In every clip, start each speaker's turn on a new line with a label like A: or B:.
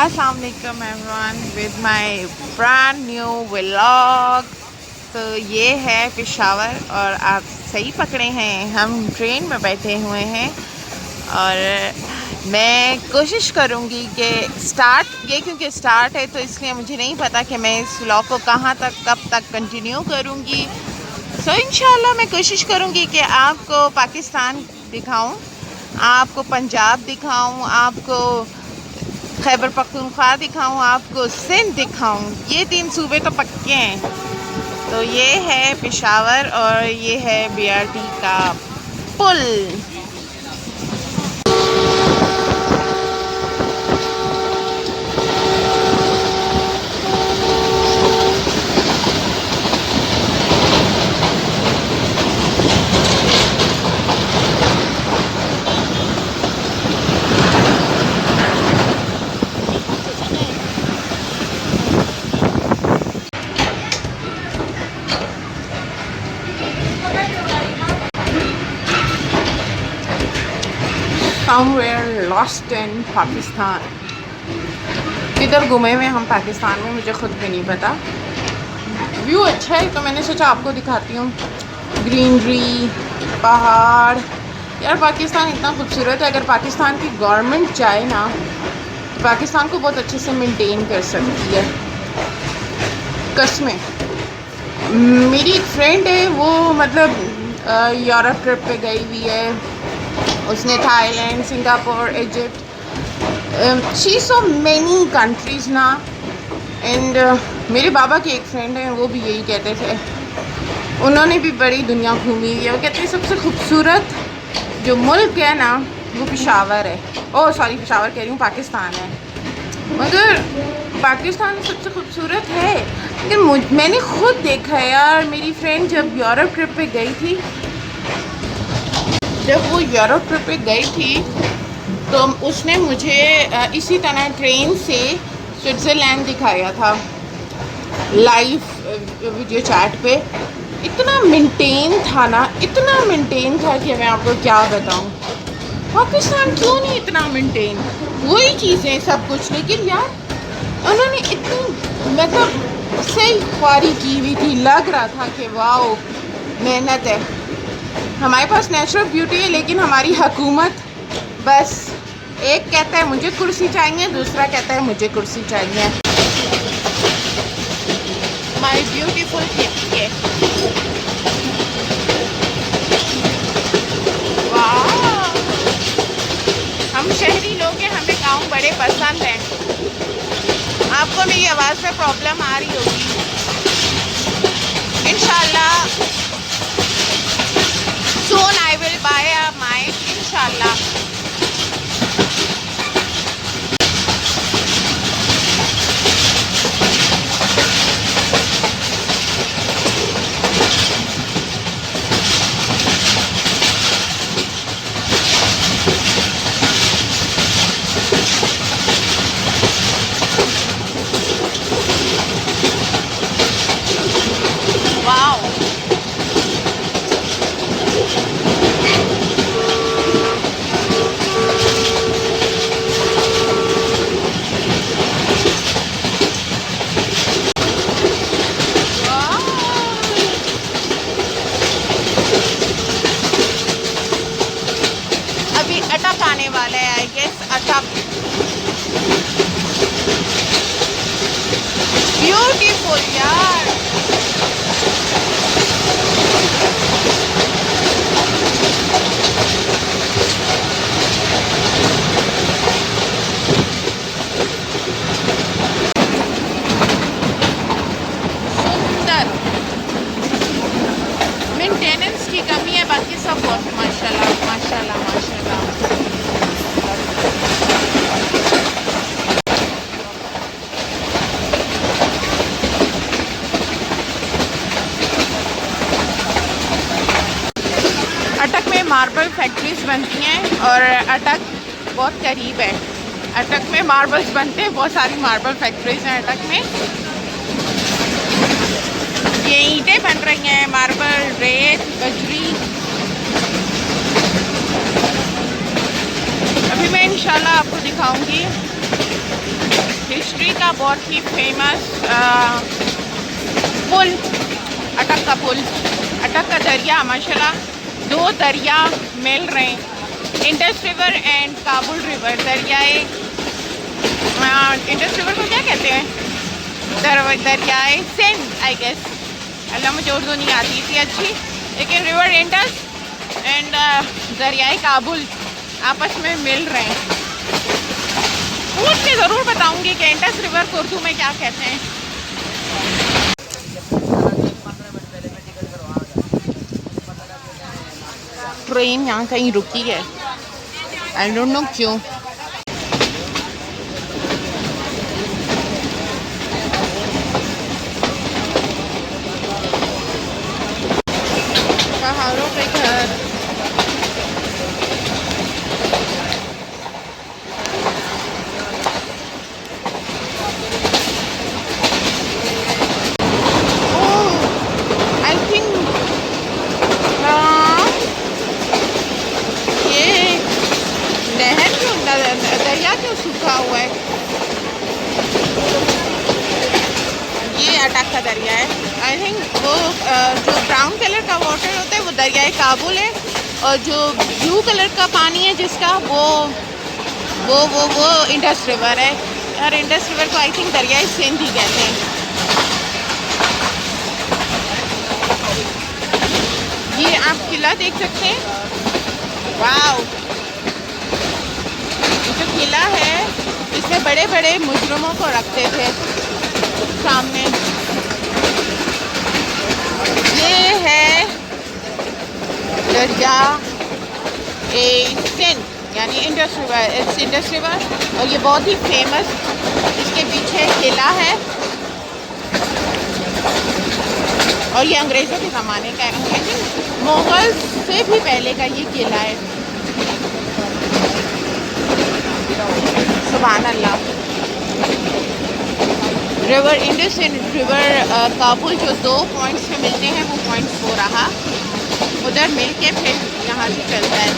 A: Assalamu alaikum everyone with my brand new vlog। तो ये है पेशावर और आप सही पकड़े हैं, हम ट्रेन में बैठे हुए हैं और मैं कोशिश करूँगी कि क्योंकि स्टार्ट है तो इसलिए मुझे नहीं पता कि मैं इस व्लॉग को कब तक कंटिन्यू करूँगी। सो इंशाल्लाह मैं कोशिश करूँगी कि आपको पाकिस्तान दिखाऊँ, आपको पंजाब दिखाऊँ, आपको खैबर पख्तूनख्वा दिखाऊँ, आपको सिंध दिखाऊँ। ये 3 सूबे तो पक्के हैं। तो ये है पेशावर और ये है बीआरटी का पुल। Somewhere lost in Pakistan. किधर घूमे हुए हम पाकिस्तान में, मुझे ख़ुद भी नहीं पता। व्यू अच्छा है तो मैंने सोचा आपको दिखाती हूँ। ग्रीनरी, पहाड़, यार पाकिस्तान इतना खूबसूरत है। अगर पाकिस्तान की गवर्नमेंट चाहे ना तो पाकिस्तान को बहुत अच्छे से मेंटेन कर सकती है। कसमें मेरी एक फ्रेंड है, वो मतलब यूरोप ट्रिप पे गई हुई है। उसने Thailand, Singapore, Egypt, she so many countries ना। एंड मेरे बाबा की एक फ्रेंड है, वो भी यही कहते थे, उन्होंने भी बड़ी दुनिया घूमी हुई है। वो कहते हैं सबसे खूबसूरत जो मुल्क है ना वो पेशावर है। ओह सॉरी, पेशावर कह रही हूँ, पाकिस्तान है। मगर पाकिस्तान सबसे खूबसूरत है। लेकिन मैंने ख़ुद देखा है यार, मेरी फ्रेंड जब यूरोप ट्रिप पे गई थी, जब वो यूरोप ट्रिप पे गई थी तो उसने मुझे इसी तरह ट्रेन से स्विट्ज़रलैंड दिखाया था लाइव वीडियो चैट पे। इतना मेंटेन था ना, इतना मेंटेन था कि मैं आपको क्या बताऊं। पाकिस्तान क्यों नहीं इतना मेंटेन, वही चीज़ें सब कुछ, लेकिन यार उन्होंने इतनी मतलब सही ख्वारी की हुई थी। लग रहा था कि वाओ मेहनत है। हमारे पास नेचुरल ब्यूटी है, लेकिन हमारी हुकूमत बस एक कहता है मुझे कुर्सी चाहिए, दूसरा कहता है मुझे कुर्सी चाहिए। हमारी ब्यूटीफुल है। वाह, हम शहरी लोग हैं, हमें गाँव बड़े पसंद हैं। आपको मेरी आवाज़ में प्रॉब्लम आ रही होगी। इंशाल्लाह soon I will buy a mic, inshallah. Wow. अभी अटक आने वाला है, आई गेस अटक। ब्यूटीफुल यार। सुंदर, मेंटेनेंस की कमी है, बाकी सब बहुत माशाल्लाह माशाल्लाह माशाल्लाह। अटक में मार्बल फैक्ट्रीज बनती हैं और अटक बहुत करीब है। अटक में मार्बल्स बनते हैं, बहुत सारी मार्बल फैक्ट्रीज हैं अटक में। ये ईंटें बन रही हैं, मार्बल, रेत, बजरी। अभी मैं इंशाल्लाह आपको दिखाऊंगी। बहुत ही फेमस पुल, अटक का पुल, अटक का दरिया। माशाल्लाह 2 दरिया मिल रहे हैं, Indus river and Kabul river. दरियाए इंडस रिवर को क्या कहते हैं? दरियाए सिंध आई गेस। अल्लाह मुझे उर्दू नहीं आती थी अच्छी, लेकिन रिवर इंडस एंड दरियाए काबुल आपस में मिल रहे हैं। पूछ के ज़रूर बताऊंगी कि इंडस रिवर को उर्दू में क्या कहते हैं। ट्रेन यहाँ कहीं रुकी है, आई डोंट नो क्यों। पहाड़ों पे घर, आई थिंक ये नहर क्यों, दरिया क्यों सूखा हुआ है? ये अटक का दरिया है। आई थिंक वो जो ब्राउन कलर का वाटर होता है वो दरियाए काबुल है, और जो ब्लू कलर का पानी है जिसका वो इंडस रिवर है। और इंडस रिवर को आई थिंक दरियाए सिंध ही कहते हैं। ये आप किला देख सकते हैं। वाओ, ये जो किला है इसमें बड़े बड़े मुजरमों को रखते थे सामने। ये है दरिया सिंध यानी Indus river, it's Indus river. और ये बहुत ही फेमस, इसके पीछे किला है, और ये अंग्रेज़ों के ज़माने का है, मुग़ल से भी पहले का ये किला है। सुभान अल्लाह। River Indus and river Kabul जो 2 पॉइंट्स पे मिलते हैं वो पॉइंट्स हो रहा, उधर मिल के फिर यहाँ से चलता है।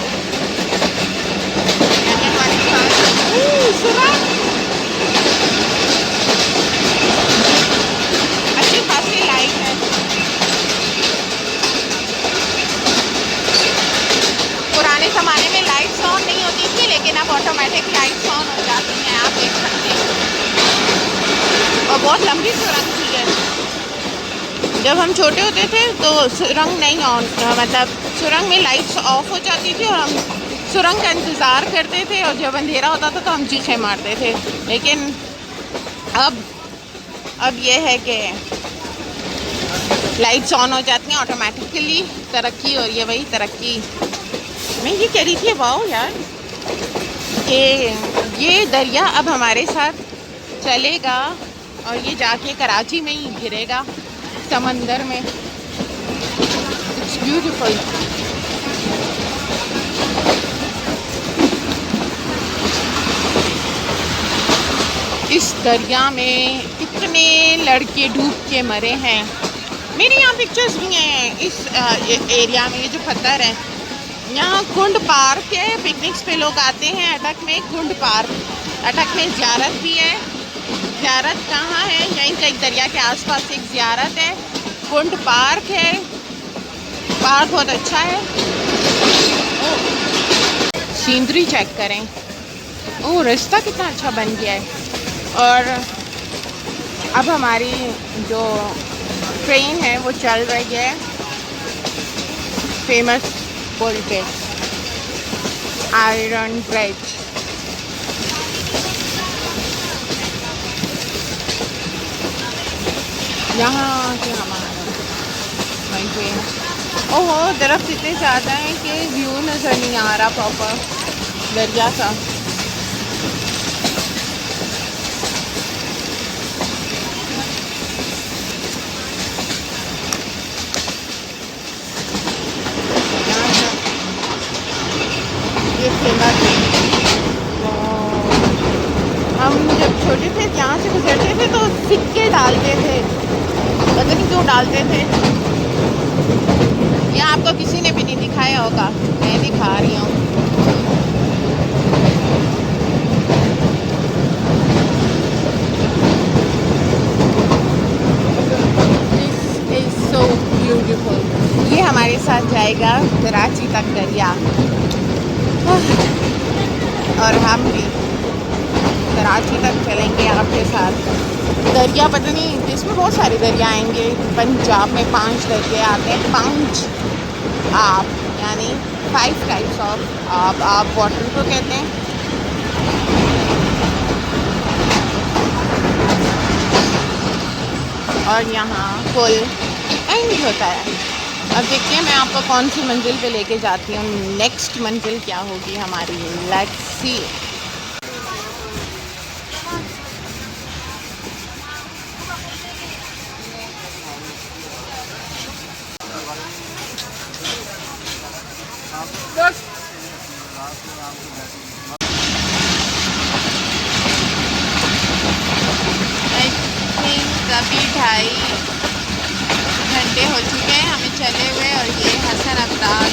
A: यानी हमारे पास अच्छी खासी लाइट है। पुराने ज़माने में लाइट्स ऑन नहीं होती थी, लेकिन अब ऑटोमेटिक लाइट्स ऑन हो जाती हैं, आप देख सकते हैं। और बहुत लंबी सुरंग थी है। जब हम छोटे होते थे तो सुरंग नहीं ऑन, मतलब सुरंग में लाइट्स ऑफ हो जाती थी और हम सुरंग का इंतज़ार करते थे, और जब अंधेरा होता था तो हम चीखें मारते थे। लेकिन अब ये है कि लाइट्स ऑन हो जाती हैं ऑटोमेटिकली। तरक्की, और ये वही तरक्की मैं ये कह रही थी। वाओ यार, कि ये दरिया अब हमारे साथ चलेगा और ये जाके कराची में ही गिरेगा समंदर में। It's beautiful. इस दरिया में कितने लड़के डूब के मरे हैं। मेरे यहाँ पिक्चर्स भी हैं इस एरिया में। ये जो पत्थर है, यहाँ कुंड पार्क है, पिकनिक्स पे लोग आते हैं। अटक में कुंड पार्क, अटक में ज़ियारत भी है। ज़ियारत कहाँ है? यहीं कहीं दरिया के आसपास एक ज़ियारत है, कुंड पार्क है। पार्क बहुत अच्छा है। सीनरी चेक करें। ओह, रास्ता कितना अच्छा बन गया है। और अब हमारी जो ट्रेन है वो चल रही है फेमस पुल पे, आयरन ब्रिज। यहाँ के हमारा वहीं पे। ओहो, दरख्त इतने ज़्यादा हैं कि व्यू नज़र नहीं आ रहा प्रॉपर दरिया का। ये फेमस है। हम जब छोटे थे यहाँ से गुजरते थे तो सिक्के डालते थे, पता नहीं क्यों डालते थे। यहाँ आपको किसी ने भी नहीं दिखाया होगा, मैं दिखा रही हूँ। जाएगा कराची तक दरिया, और हम भी कराची तक चलेंगे आपके साथ। दरिया पता नहीं, इसमें बहुत सारे दरिया आएंगे। पंजाब में 5 दरिया आते हैं, 5 आप, यानी 5 टाइप्स ऑफ आप वाटर को कहते हैं। और यहाँ पुल एंड होता है। अब देखते हैं मैं आपको कौन सी मंजिल पे लेके जाती हूँ। नेक्स्ट मंजिल क्या होगी हमारी, लेट्स सी। अभी 2.5 घंटे हो चुके हैं हमें चले हुए, और ये हसन अब्दाल,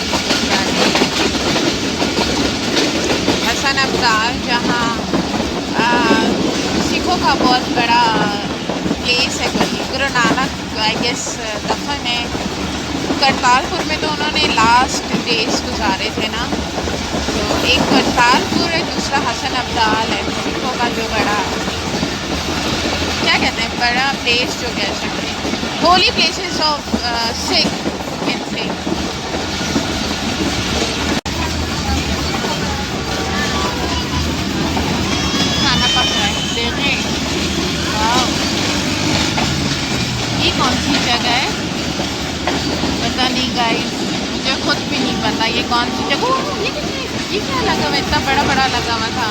A: हसन अब्दाल जहाँ सिखों का बहुत बड़ा प्लेस है। गुरु नानक आई गेस दफन है करतारपुर में, तो उन्होंने लास्ट डेज गुजारे थे ना। तो एक करतारपुर है, दूसरा हसन अब्दाल है, सिखों का जो बड़ा क्या कहते हैं, बड़ा प्लेस जो कह सकते हैं, Holi places of Sikh can say. खाना पक रहा है, देखें। वाह, ये कौन सी जगह है पता नहीं गाइस, मुझे खुद भी नहीं पता ये कौन सी जगह। ये क्या लगा हुआ, इतना बड़ा बड़ा लगा हुआ था।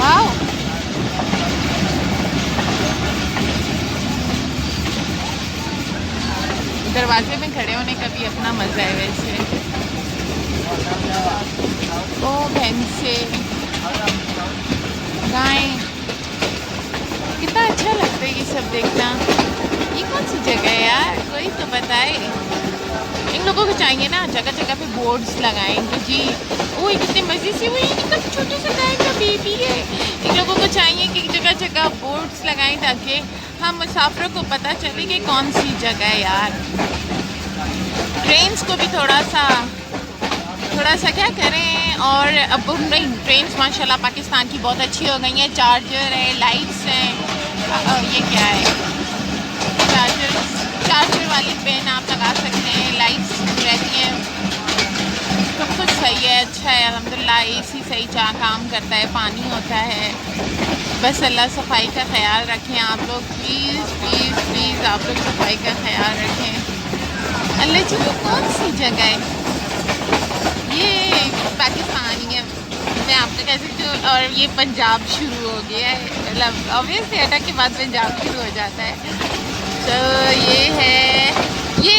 A: वाह, दरवाजे में खड़े होने का भी अपना मज़ा है वैसे। ओ भैंसे, गाय, कितना अच्छा लगता है ये सब देखना। ये कौन सी जगह है यार, कोई तो बताए। इन लोगों को चाहिए ना जगह जगह पे बोर्ड्स लगाएंगे जी। वो कितने मज़े से, वो कितना छोटे से गाय का बेबी है। इन लोगों को चाहिए कि जगह जगह बोर्ड्स लगाएं ताकि हम मुसाफिरों को पता चले कि कौन सी जगह है यार। ट्रेन्स को भी थोड़ा सा क्या करें। और अब नहीं, ट्रेन्स माशाल्लाह पाकिस्तान की बहुत अच्छी हो गई हैं। चार्जर है, लाइट्स हैं, ये क्या है, चार्जर वाली पेन आप लगा सकते हैं, लाइट्स रहती हैं, सब कुछ सही है, अच्छा है अल्हम्दुलिल्लाह। एसी सही काम करता है, पानी होता है। बस अल्लाह सफाई का ख्याल रखें आप लोग, प्लीज़ प्लीज़ प्लीज़ आप लोग सफाई का ख्याल रखें। अल्लाह जी, वो कौन सी जगह है, ये पाकिस्तान ही है, मैं आपको कह सकती हूँ। और ये पंजाब शुरू हो गया है, मतलब ऑब्वियसली अटक के बाद पंजाब शुरू हो जाता है। तो ये है, ये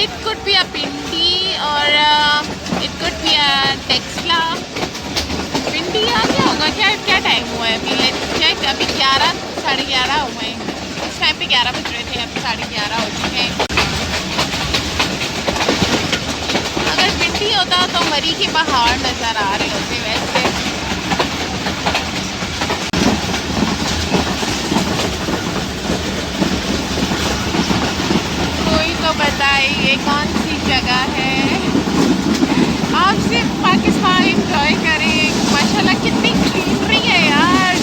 A: it could be a Pindi और it could be a Taxila. Pindi आ क्या होगा, क्या टाइम हुआ है अभी, लेट्स चेक। अभी 11 साढ़े 11 हुए हैं, इस टाइम पे 11 बज रहे थे, अब 11:30 हो चुके हैं। अगर पिंडी होता तो मरी के पहाड़ नज़र आ रहे होते वैसे। कोई तो बताए ये कौन सी जगह है। आप सिर्फ पाकिस्तान इंजॉय करें, माशाल्लाह कितनी ग्रीनरी है यार।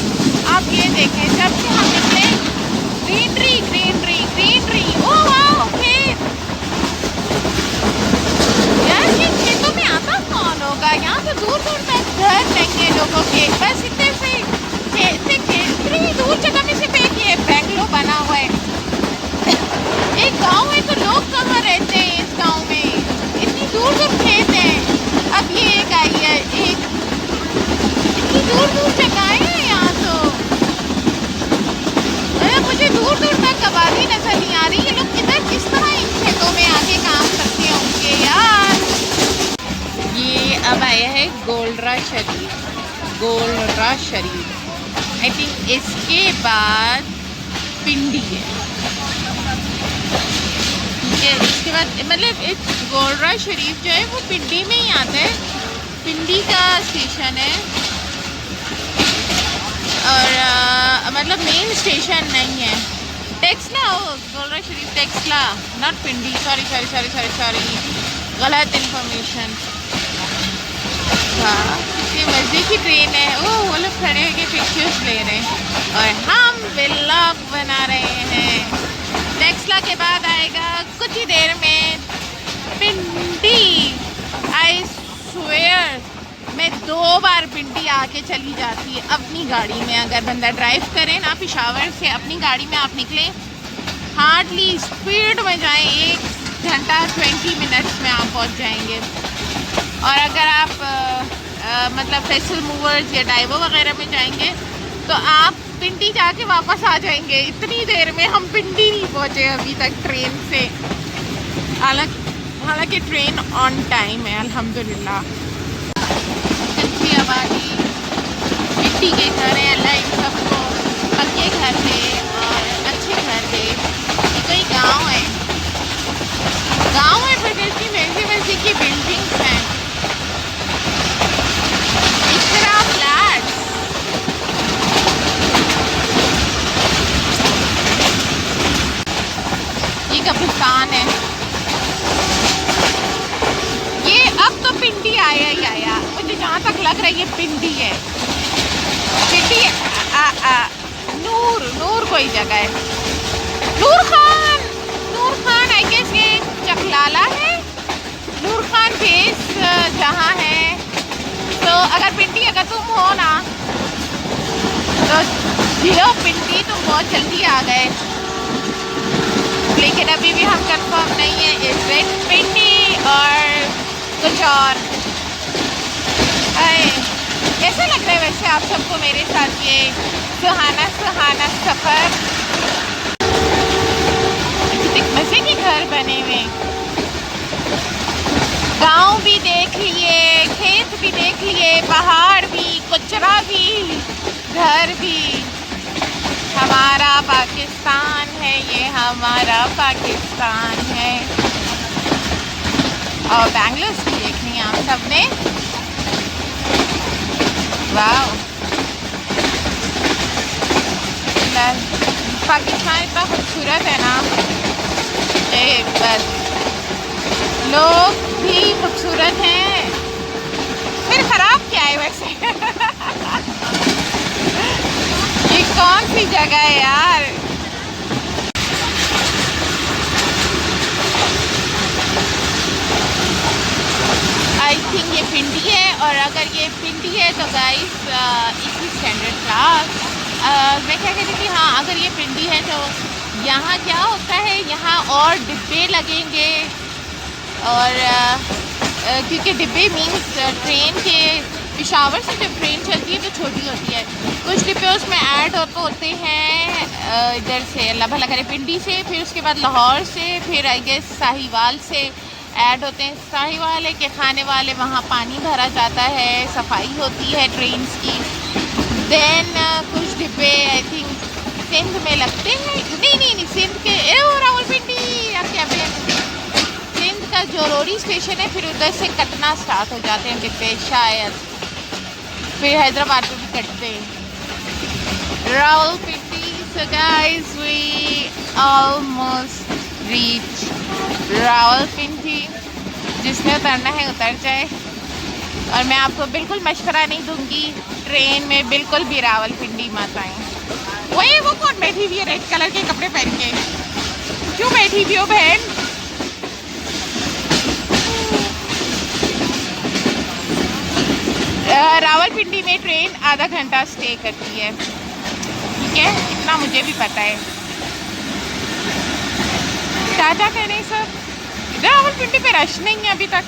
A: आप ये देखें, जब से हम निकले ग्रीनरी ग्रीनरी ग्रीनरी। ओ वाह, खेत यार, ये खेतों में आता कौन होगा। यहाँ तो दूर दूर तक घर नहीं है लोगों के, बस इतने से इतनी दूर जगह में से एक बेंगलो बना हुआ है। एक गांव है तो लोग कहाँ रहते हैं इस गांव में, इतनी दूर दूर खेत हैं। अब ये एक आई है, एक इतनी दूर दूर जगह है यहाँ तो, मुझे दूर दूर तक आबादी नजर नहीं आ रही। ये लोग किस तरह इन खेतों में आके काम करते होंगे यार। ये अब आया है गोलरा शरीफ, आई थिंक इसके बाद पिंडी है, ठीक है। इसके बाद मतलब गोलरा शरीफ जो है वो पिंडी में ही आता है, पिंडी का स्टेशन है। और मतलब मेन स्टेशन नहीं है। टेक्सला हो, गोलरा शरीफ टेक्सला, नॉट पिंडी, सॉरी। गलत इन्फॉर्मेशन। हाँ, कितनी मजे की ट्रेन है। ओह, वो लोग खड़े होके पिक्चर्स ले रहे हैं और हम व्लॉग बना रहे हैं। टेक्सला के बाद आएगा कुछ ही देर में पिंडी। आई स्वेयर मैं 2 बार पिंडी आके चली जाती है अपनी गाड़ी में। अगर बंदा ड्राइव करे ना पेशावर से, अपनी गाड़ी में आप निकलें, हार्डली स्पीड में जाएं, 1 घंटा 20 मिनट्स में आप पहुंच जाएंगे। और अगर आप मतलब फेस्टिवल मूवर्स या डाइवो वगैरह में जाएंगे तो आप पिंडी जाके वापस आ जाएंगे। इतनी देर में हम पिंडी नहीं पहुंचे अभी तक ट्रेन से। हालांकि ट्रेन ऑन टाइम है अल्हम्दुलिल्लाह। अच्छी आबादी, मिट्टी के घर हैं, अल्लाह इन सबको पक्के घर दे और अच्छे घर दे। कई गांव है, फिर इतनी महंगी महंगी की बिल्डिंग्स हैं, इस तरह फ्लैट्स। ये कब्रिस्तान है। ये अब तो पिंडी आया ही आया, मुझे जहाँ तक लग रहा है ये पिंडी है। पिंडी नूर कोई जगह है। नूर खान आई गेस ये चकलाला है। नूर खान बेस जहाँ है। तो अगर पिंडी अगर तुम हो ना तो जियो पिंडी तुम बहुत जल्दी आ गए, लेकिन अभी भी हम कंफर्म नहीं है इस इट पिंडी और कुछ और। कैसा लग रहा है वैसे आप सबको मेरे साथ ये सुहाना सफ़र? कितने मज़े के घर बने हुए, गांव भी देख लिए, खेत भी देख लिए, पहाड़ भी, कचरा भी, घर भी। हमारा पाकिस्तान है ये, हमारा पाकिस्तान है। और बैंगलोर भी देखनी है आप सब ने। वाह, पाकिस्तान इतना खूबसूरत है ना, बस लोग भी खूबसूरत हैं। फिर ख़राब क्या है वैसे? ये कौन सी जगह है यार? आई थिंक ये पिंडी है, और अगर ये पिंडी है तो गाइस इसी स्टैंडर्ड क्लास। मैं क्या कहती थी, हाँ अगर ये पिंडी है तो यहाँ क्या होता है, यहाँ और डिब्बे लगेंगे। और क्योंकि डिब्बे मीन्स ट्रेन के पेशावर से जब ट्रेन चलती है तो छोटी होती है, कुछ डिब्बे उसमें ऐड होते हैं इधर से, अल्लाह भला करे, पिंडी से, फिर उसके बाद लाहौर से, फिर आई गेस साहिवाल से ऐड होते हैं। साहिवाल के खाने वाले, वहाँ पानी भरा जाता है, सफाई होती है ट्रेन की। देन कुछ डिब्बे आई थिंक सिंध में लगते हैं, नहीं सिंध के रावलपिंडी आप क्या सिंध का जोरोरी स्टेशन है, फिर उधर से कटना स्टार्ट हो जाते हैं डिब्बे शायद, फिर हैदराबाद में भी कटते हैं। Rawalpindi. So guys we almost reach Rawalpindi. जिसने उतरना है उतर जाए, और मैं आपको बिल्कुल मशवरा नहीं दूंगी ट्रेन में बिल्कुल भी रावलपिंडी मत आए। वही वो कौन बैठी हुई है रेड कलर के कपड़े पहन के? क्यों बैठी हुई हो बहन? रावलपिंडी में ट्रेन आधा घंटा स्टे करती है, ठीक है, इतना मुझे भी पता है। टाटा कह रहे सब, रावलपिंडी पे रश नहीं है अभी तक।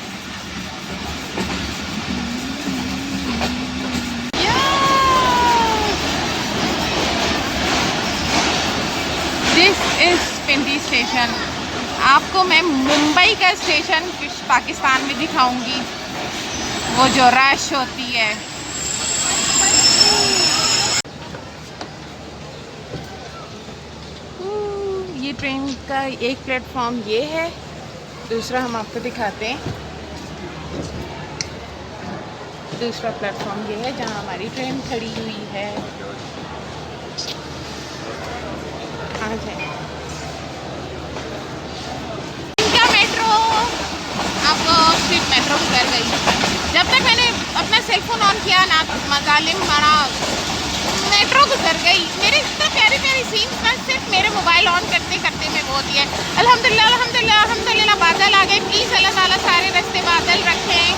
A: This is Pindi station. आपको मैं मुंबई का स्टेशन पाकिस्तान में दिखाऊंगी, वो जो रश होती है। ये ट्रेन का एक प्लेटफॉर्म ये है, दूसरा हम आपको दिखाते हैं। दूसरा प्लेटफॉर्म ये है जहाँ हमारी ट्रेन खड़ी हुई है। आ जाए। इनका मेट्रो आपको मेट्रो गुजर गई। जब तक मैंने अपना सेलफोन ऑन किया ना, मजालिम मारा, मेट्रो गुजर गई। मेरे इतना प्यारी प्यारी सीन का सिर्फ मेरे मोबाइल ऑन करते करते में वो दिया। अल्हम्दुलिल्लाह अल्हम्दुलिल्लाह अल्हम्दुलिल्लाह बादल आ गए। प्लीज़ अल्लाह ताला सारे रास्ते बादल रखें।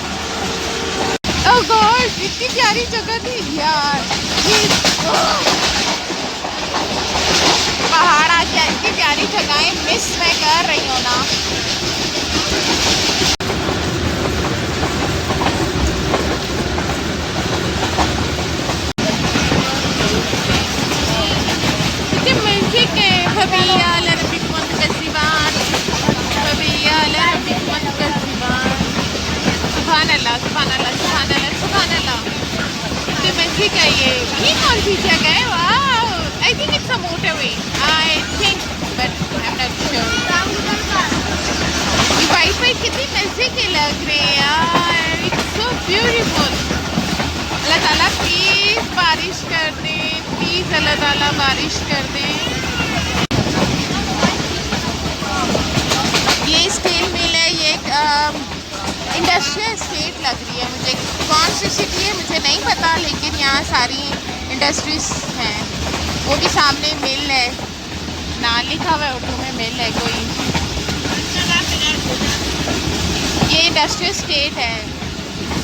A: ओह गॉड, इतनी प्यारी जगह थी यार। ये पहाड़ आ गया, इतनी प्यारी जगहें मिस मैं कर रही हूँ ना। ठीक है। ये कौन सी जगह है? वाह, I think it's a motorway, I think, but I am not sure. White white कितनी मजे के लग रहे हैं यार, इट्स सो ब्यूटीफुल। अल्लाह ताला प्लीज बारिश कर दे, प्लीज अल्लाह ताला बारिश कर दे। ये स्टील मिल है, ये इंडस्ट्रियल स्टेट लग रही है मुझे। कौन सी सिटी है मुझे नहीं पता, लेकिन यहाँ सारी इंडस्ट्रीज हैं। वो भी सामने मिल है, ना लिखा हुआ है उर्दू में, मिल है कोई। ये इंडस्ट्रियल स्टेट है,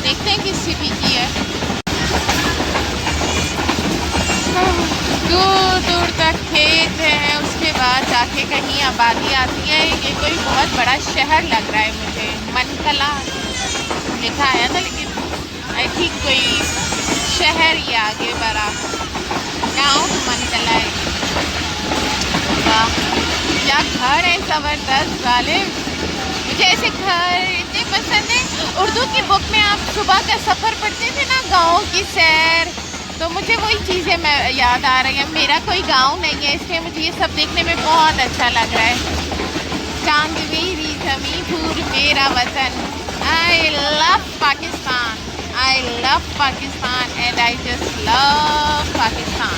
A: देखते हैं किस सिटी की है। दूर दूर तक खेत है, उसके बाद जाके कहीं आबादी आती है। ये कोई बहुत बड़ा शहर लग रहा है मुझे। मनकला लिखा आया था, लेकिन आई थिंक कोई शहर ही आगे बड़ा गाँव मनकला है। वाह, क्या घर है ज़बरदस्त वाले। मुझे ऐसे घर इतने पसंद है। उर्दू की बुक में आप सुबह का सफ़र पढ़ते थे ना, गाँव की सैर, तो मुझे वही चीज़ें मैं याद आ रही हैं। मेरा कोई गांव नहीं है, इसलिए मुझे ये सब देखने में बहुत अच्छा लग रहा है। चांद मेरी ज़मीं पूर मेरा वतन। I love Pakistan, I love Pakistan and I just love Pakistan.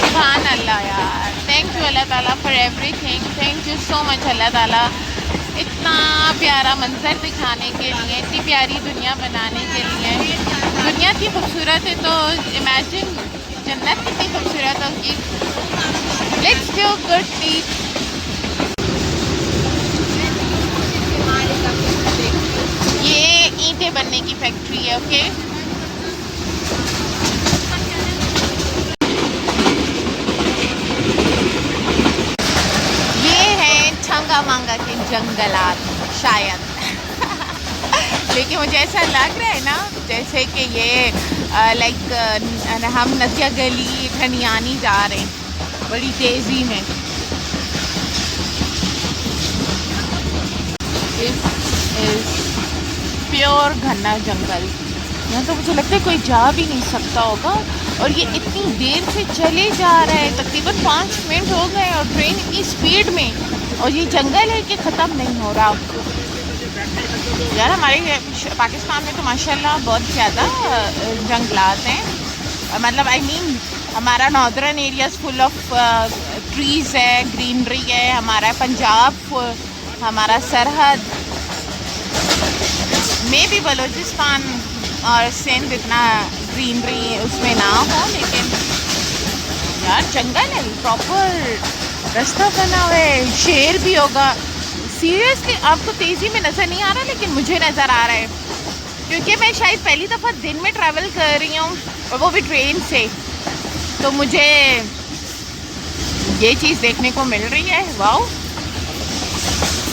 A: सुभान अल्लाह यार, थैंक यू अल्लाह ताला for everything. Thank you so much अल्लाह ताला, इतना प्यारा मंजर दिखाने के लिए, इतनी प्यारी दुनिया बनाने के लिए। दुनिया इतनी खूबसूरत है तो इमेजिन जन्नत कितनी खूबसूरत होगी। Let's do good deed. ये ईंटें बनने की फैक्ट्री है, ओके। मांगा के जंगलात शायद लेकिन मुझे ऐसा लग रहा है ना जैसे कि ये लाइक हम नदिया गली खनियानी जा रहे हैं बड़ी तेज़ी में। दिस इज़ प्योर घना जंगल। यहाँ तो मुझे लगता है कोई जा भी नहीं सकता होगा। और ये इतनी देर से चले जा रहा है, तकरीबन 5 मिनट हो गए और ट्रेन इतनी स्पीड में, और ये जंगल है कि ख़त्म नहीं हो रहा। यार हमारे पाकिस्तान में तो माशाल्लाह बहुत ज़्यादा जंगलात हैं। मतलब आई मीन हमारा northern areas full of trees है, ग्रीनरी है। हमारा पंजाब, हमारा सरहद में भी बलूचिस्तान और सिंध इतना ग्रीनरी उसमें ना हो, लेकिन यार जंगल है, प्रॉपर रास्ता बना हुआ है। शेर भी होगा। सीरियसली आपको तेज़ी में नज़र नहीं आ रहा, लेकिन मुझे नज़र आ रहा है, क्योंकि मैं शायद पहली दफ़ा दिन में ट्रैवल कर रही हूँ और वो भी ट्रेन से, तो मुझे ये चीज़ देखने को मिल रही है। वाओ।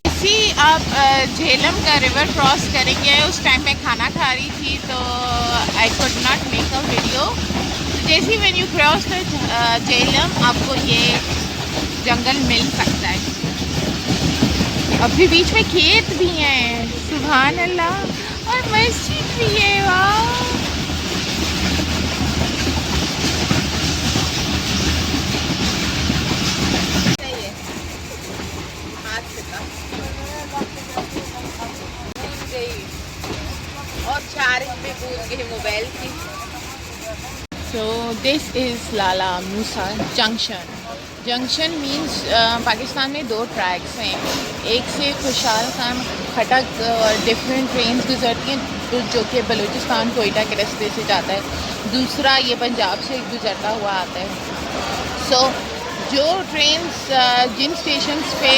A: इसी आप झेलम का रिवर क्रॉस करेंगे, उस टाइम मैं खाना खा रही थी तो I could not make a video. जैसे when you cross the Jhelum आपको ये जंगल मिल सकता है। अभी बीच में खेत भी हैं, सुभान अल्लाह, और मस्जिद भी है। वाह। और चार्ज पे भूल गए मोबाइल की। So this is Lala Musa Junction. Junction means Pakistan में 2 ट्रैक्स हैं। एक से खुशहाल खान खटक डिफरेंट ट्रेन गुजरती हैं जो कि बलूचिस्तान कोयटा के रास्ते से जाता है। दूसरा ये पंजाब से गुजरता हुआ आता है। सो जो ट्रेन्स जिन स्टेशंस पे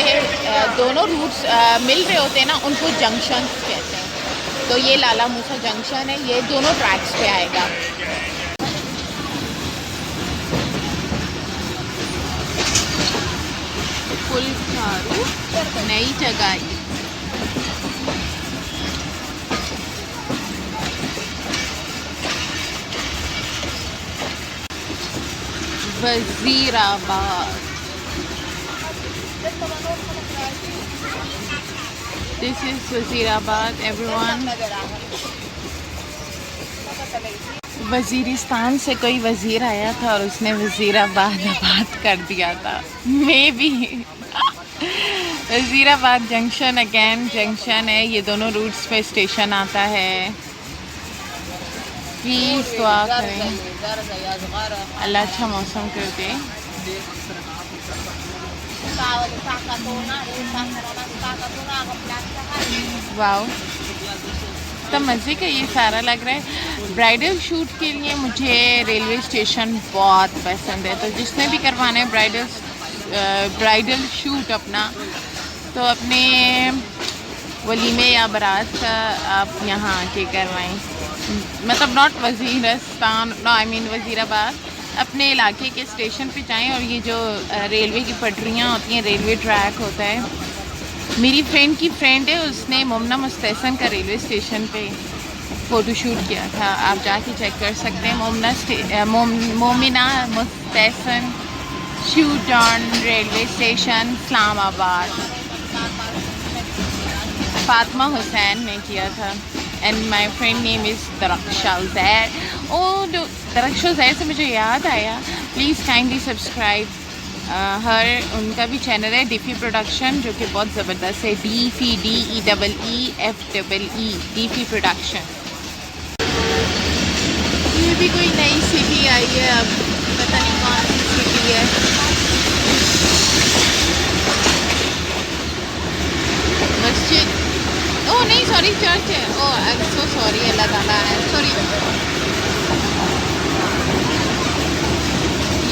A: दोनों रूट्स मिल रहे होते हैं ना, उनको जंक्शंस कहते हैं। तो ये लाला मूसा जंक्शन है, ये दोनों ट्रैक्स पे आएगा। फुलखारू नई जगह Wazirabad. This is Wazirabad everyone. Waziristan से कोई वजीर आया था और उसने वजीराबाद आबाद कर दिया था, may be. Wazirabad junction again junction है, ये दोनों रूट्स पे स्टेशन आता है। प्लीज़ दुआ करें अल्लाह अच्छा मौसम कर दे। वाओ, तो मज़े का ये सारा लग रहा है। ब्राइडल शूट के लिए मुझे रेलवे स्टेशन बहुत पसंद है, तो जिसने भी करवाना है ब्राइडल शूट अपना, तो अपने वलीमे या बारात का आप यहाँ आके करवाएं। मतलब not Waziristan, no I mean Wazirabad. अपने इलाके के स्टेशन पे जाएं और ये जो रेलवे की पटरियाँ होती हैं, रेलवे ट्रैक होता है। मेरी फ्रेंड की फ्रेंड है, उसने मोमना मुस्तहसन का रेलवे स्टेशन पे फ़ोटो शूट किया था। आप जाके चेक कर सकते हैं। Momina Mustehsan shoot on railway station Islamabad. Fatima Hussain ने किया था। And my friend name is Darakhsha Zair. Oh Darakhsha Zair से मुझे याद आया, प्लीज़ काइंडली सब्सक्राइब हर। उनका भी चैनल है डीफी प्रोडक्शन, जो कि बहुत ज़बरदस्त है। DFE d phi production. ये भी कोई नई सिटी आई है, अब पता नहीं कौन सी सिटी है। मस्जिद, ओह नहीं सॉरी, चर्च है। ओह आई एम सो सॉरी, अल्लाह ताला है सॉरी।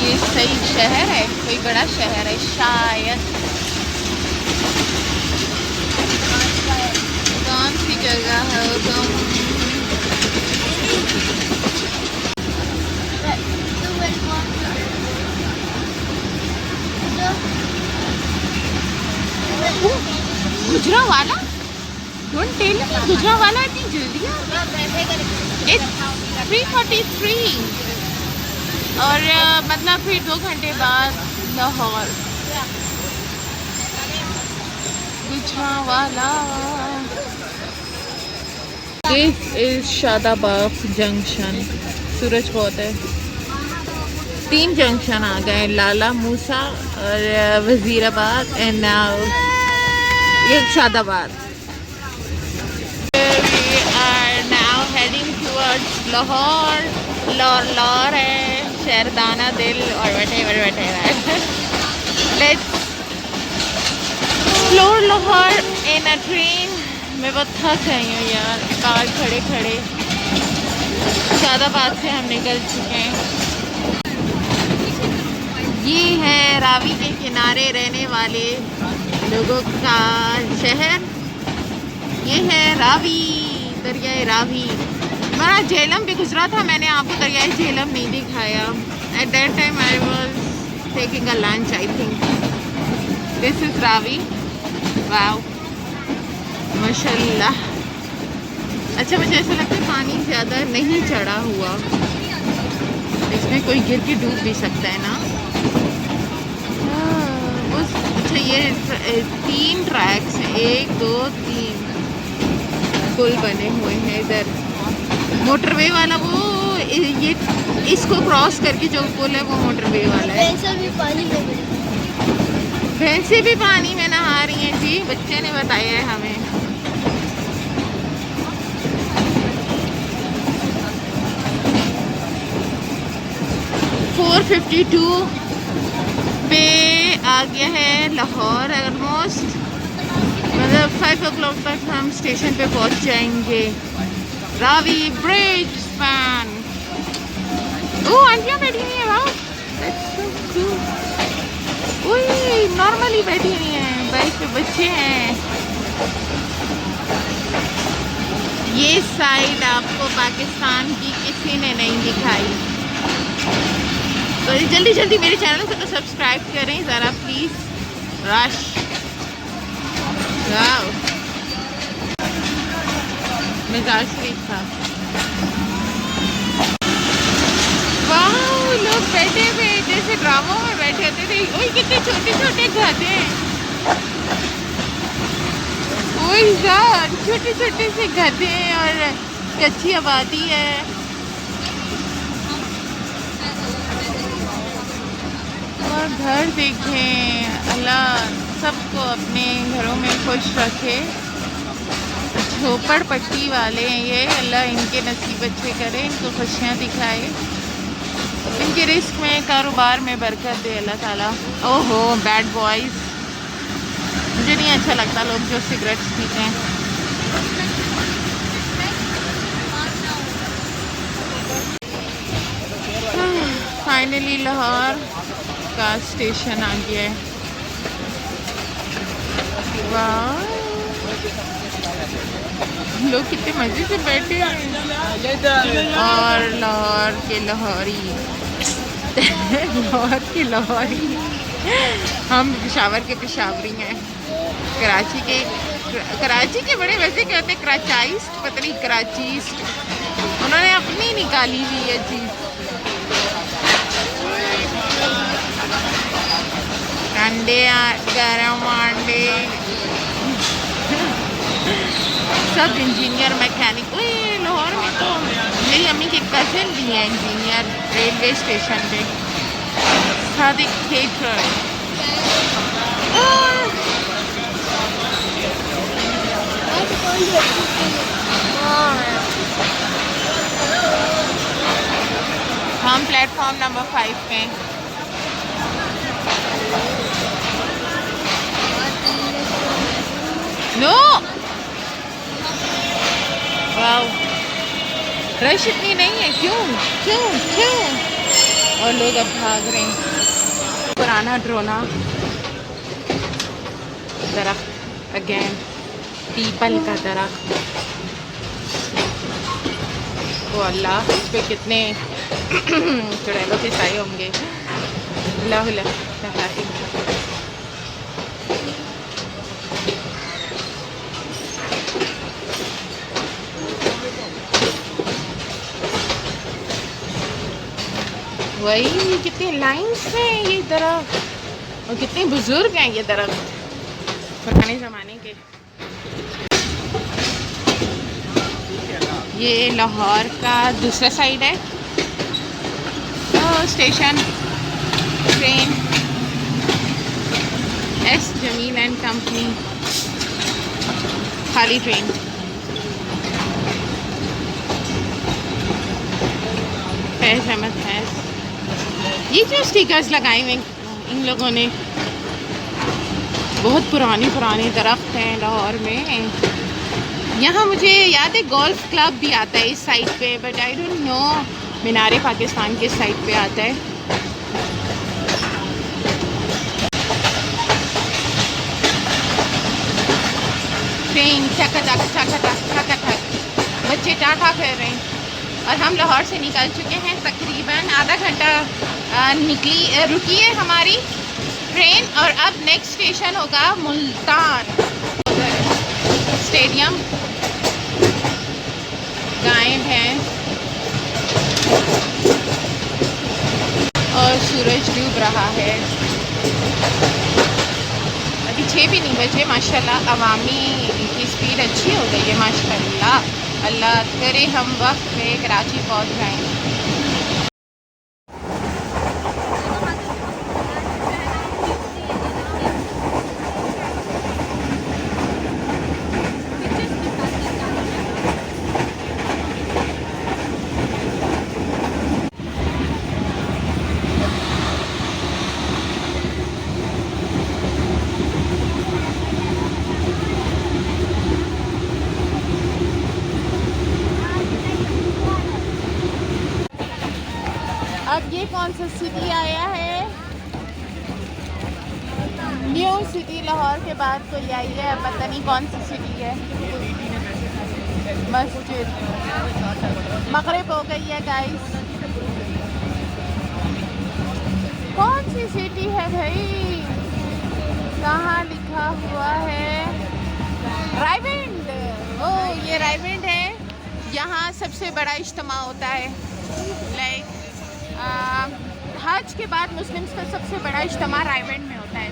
A: ये सही शहर है, कोई बड़ा शहर है शायद। कौन सी जगह है तुम? Gujranwala, don't tell me Gujranwala इतनी जल्दी आ गया। 3:43 और मतलब फिर 2 घंटे बाद Lahore. Gujranwala. This is Shadabad junction. सूरज बहुत है। 3 जंक्शन आ गए, लाला मूसा और वजीराबाद एंड नाउ ये शादाबाद। We are now heading towards Lahore है, शहरदाना दिल और whatever। Let's explore Lahore in a train। मैं बहुत थक गई हूँ यार, कार खड़े खड़े। शादाबाद से हम निकल चुके हैं। ये है रावी के किनारे रहने वाले लोगों का शहर। ये है रावी, दरियाए रावी। हमारा झेलम भी गुजरा था, मैंने आपको दरियाए झेलम नहीं दिखाया। At that time I was taking a lunch I think. This is Ravi. Wow माशाल्लाह। अच्छा, मुझे ऐसा लगता है पानी ज़्यादा नहीं चढ़ा हुआ, इसमें कोई गिर के डूब भी सकता है ना। अच्छा, ये 3 ट्रैक्स हैं, 1 2 3 पुल बने हुए हैं इधर। मोटरवे वाला वो ये इसको क्रॉस करके जो पुल है वो मोटरवे वाला है। भैंसें भी पानी में नहा रही हैं जी, बच्चे ने बताया है हमें। पे आ गया है लाहौर। ऑलमोस्ट मतलब 5 o'clock तक हम स्टेशन पे पहुंच जाएंगे। Ravi bridge span. ओह आंटियाँ बैठी हुई है, वाह दैट्स सो कूल। ओए नॉर्मली बैठी हुई हैं, बाइक पे बच्चे हैं। ये साइड आपको पाकिस्तान की किसी ने नहीं दिखाई, तो जल्दी जल्दी मेरे चैनल को तो सब्सक्राइब करें ज़रा प्लीज़। रश वाओ मज़ार शरीफ था। वाह लोग बैठे हुए जैसे ड्रामों में बैठे होते थे। ओए कितने छोटे छोटे गधे हैं, ओए यार छोटे छोटे से गधे हैं और अच्छी आबादी है। और घर देखें, अल्लाह सबको अपने घरों में खुश रखे। झोपड़ पट्टी वाले हैं ये, अल्लाह इनके नसीब अच्छे करे, इनको खुशियाँ दिखाए, इनके रिस्क में कारोबार में बरकत दे अल्लाह ताला। ओहो बैड बॉयज़, मुझे नहीं अच्छा लगता लोग जो सिगरेट्स पीते हैं। फाइनली लाहौर का स्टेशन आ गया है। वाह लोग कितने मज़े से बैठे हैं। और लाहौर के लाहौरी लाहौर के लाहौरी, हम पेशावर के पेशावरी हैं। कराची के बड़े वैसे क्या होते हैं, कराचाइस्ट, पता नहीं कराचीस्ट, उन्होंने अपनी निकाली हुई है चीज़। अंडे गरम अंडे सब इंजीनियर मैकेनिक। ओए लाहौर में तो मेरी अम्मी के कज़न भी हैं इंजीनियर, रेलवे स्टेशन पे सादिक थिएटर। हम प्लेटफॉर्म नंबर 5 पे हैं। नो वाओ रश इतनी नहीं है, क्यों क्यों क्यों? और लोग अब भाग रहे हैं। पुराना ड्रोना दरख्त, अगेन पीपल का दरख्त। वो अल्लाह इस पे कितने चुड़ैलों के साए होंगे। वही कितने लाइन्स हैं ये दरख्त, और कितने बुजुर्ग हैं ये दरख्त पुराने ज़माने के। ये लाहौर का दूसरा साइड है। तो station train S Jameel and company, खाली ट्रेन। फैज़ अहमद फैज़, ये जो स्टिकर्स लगाए हुए इन लोगों ने, बहुत पुराने पुराने दरख्त हैं लाहौर में। यहाँ मुझे याद है गोल्फ क्लब भी आता है इस साइड पे, बट आई डोंट नो मीनारे पाकिस्तान के साइड पे आता है। ट्रेन चक चक चक चक चक चक, बच्चे टाटा कर रहे हैं। और हम लाहौर से निकल चुके हैं, तकरीबन आधा घंटा रुकी है हमारी ट्रेन। और अब नेक्स्ट स्टेशन होगा मुल्तान स्टेडियम। गायें भैंस और सूरज डूब रहा है। अभी 6 भी नहीं बजे। माशाल्लाह अवामी की स्पीड अच्छी हो गई है माशाल्लाह। अल्लाह करे हम वक्त पे कराची पहुंच जाएं। अब ये कौन सा सिटी आया है? न्यू सिटी लाहौर के बाद कोई आई है, पता नहीं कौन सी सिटी है। मस्जिद मगरिब हो गई है गाइस। कौन सी सिटी है भाई? कहाँ लिखा हुआ है? रायविंड। ओ ये रायविंड है। यहाँ सबसे बड़ा इज्तिमा होता है। लाइक हज के बाद मुस्लिम्स का सबसे बड़ा इज्तिमा रायविंड में होता है।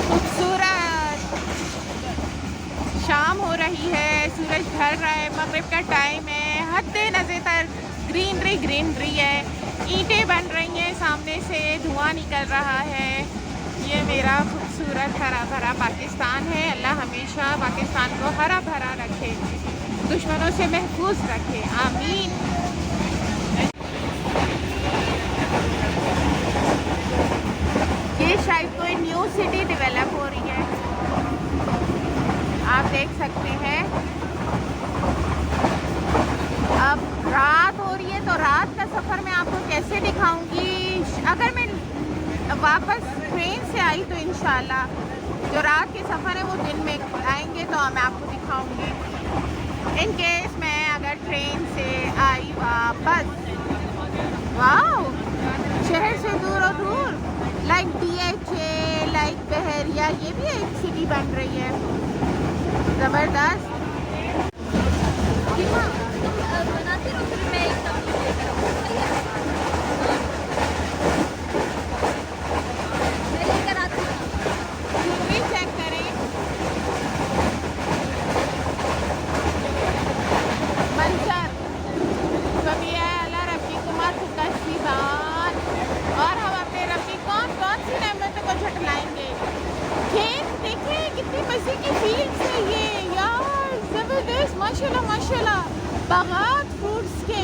A: खूबसूरत शाम हो रही है, सूरज ढल रहा है, मगरिब का टाइम है। हद्दे नज़र ग्रीनरी ग्रीनरी है। ईंटें बन रही हैं, सामने से धुआं निकल रहा है। ये मेरा खूबसूरत हरा भरा पाकिस्तान है। अल्लाह हमेशा पाकिस्तान को हरा भरा रखे, दुश्मनों से महफूज रखे, आमीन। ये शायद कोई न्यू सिटी डेवलप हो रही है, आप देख सकते हैं। अब रात हो रही है तो रात का सफ़र मैं आपको कैसे दिखाऊंगी? अगर मैं वापस ट्रेन से आई तो इंशाल्लाह जो रात के सफ़र है वो दिन में आएंगे तो मैं आपको दिखाऊंगी। इन केस मैं अगर ट्रेन से आई वापस, वाह शहर से दूर और दूर, लाइक DHA, लाइक बहरिया, ये भी एक सिटी बन रही है, ज़बरदस्त। और हम अपने रब की कौन कौन सी नेमतों को झटलाएंगे। खेत देखिए कितनी मज़े की फील्ड्स है ये यार, ज़बरदस्त, माशाल्लाह माशाल्लाह। बागात फ्रूट्स के,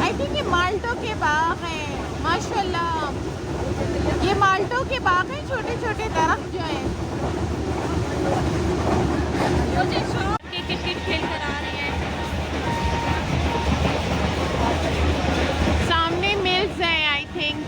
A: आई थिंक ये माल्टो के बाग हैं, माशाल्लाह। ये माल्टो के बाग हैं, छोटे छोटे दरख्त जो हैं। क्रिकेट खेल कर आ रहे हैं। सामने मिल्स हैं आई थिंक।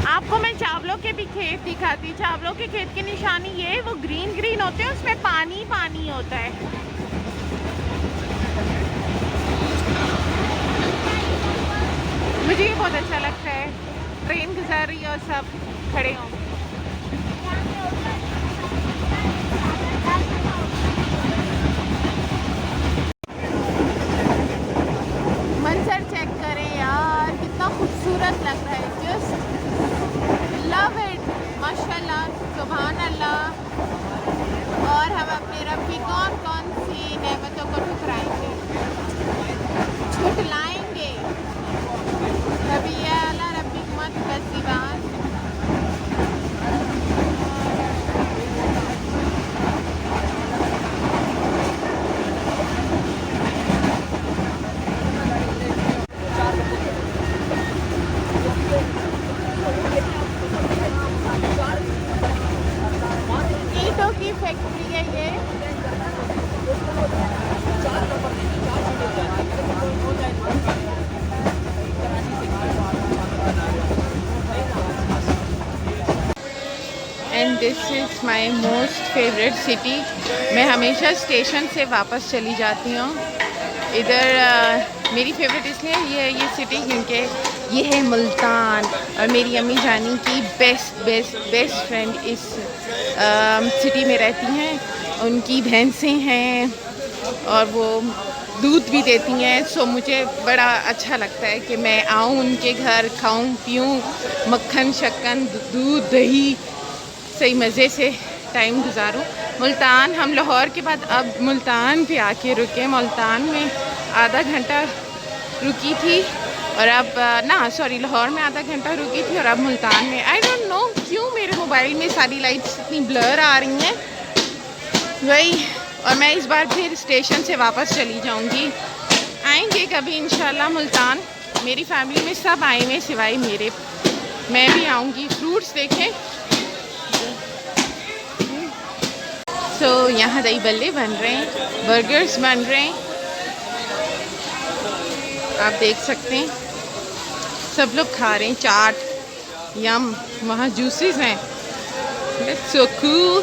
A: आपको मैं चावलों के भी खेत दिखाती। चावलों के खेत की निशानी ये, वो ग्रीन ग्रीन होते हैं, उसमें पानी पानी होता है। मुझे ये बहुत अच्छा लगता है। ट्रेन गुजर रही है और सब खड़े हों। मंजर चेक करें यार, कितना खूबसूरत लग रहा है। जस्ट लव इट, माशाल्लाह, सुभान अल्लाह। और हम अपने रब की कौन कौन सी नेमतों को ठुकराएंगे, झुटलाएंगे। रबी अला रबी मत बसीबान। ईंटों की फैक्ट्री है ये। And this is my most favourite city. मैं हमेशा स्टेशन से वापस चली जाती हूँ इधर। मेरी फेवरेट इसलिए ये सिटी क्योंकि ये है मुल्तान, और मेरी अम्मी जानी की बेस्ट फ्रेंड इस सिटी में रहती हैं। उनकी भैंसें हैं और वो दूध भी देती हैं। सो मुझे बड़ा अच्छा लगता है कि मैं आऊँ उनके घर, खाऊं पीऊँ, मक्खन शक्कन दूध दही, सही मज़े से टाइम गुजारूं। मुल्तान, हम लाहौर के बाद अब मुल्तान पे आके रुके। मुल्तान में आधा घंटा रुकी थी और अब लाहौर में आधा घंटा रुकी थी और अब मुल्तान में। आई डोंट नो क्यों मेरे मोबाइल में सारी लाइट्स इतनी ब्लर आ रही हैं वही। और मैं इस बार फिर स्टेशन से वापस चली जाऊंगी। आएंगे कभी इंशाल्लाह मुल्तान। मेरी फैमिली में सब आए हुए सिवाय मेरे। मैं भी आऊँगी। फ्रूट्स देखें सो यहाँ दही बल्ले बन रहे हैं, बर्गर्स बन रहे हैं, आप देख सकते हैं। सब लोग खा रहे हैं चाट, यम, वहाँ जूसेस हैं। That's so cool।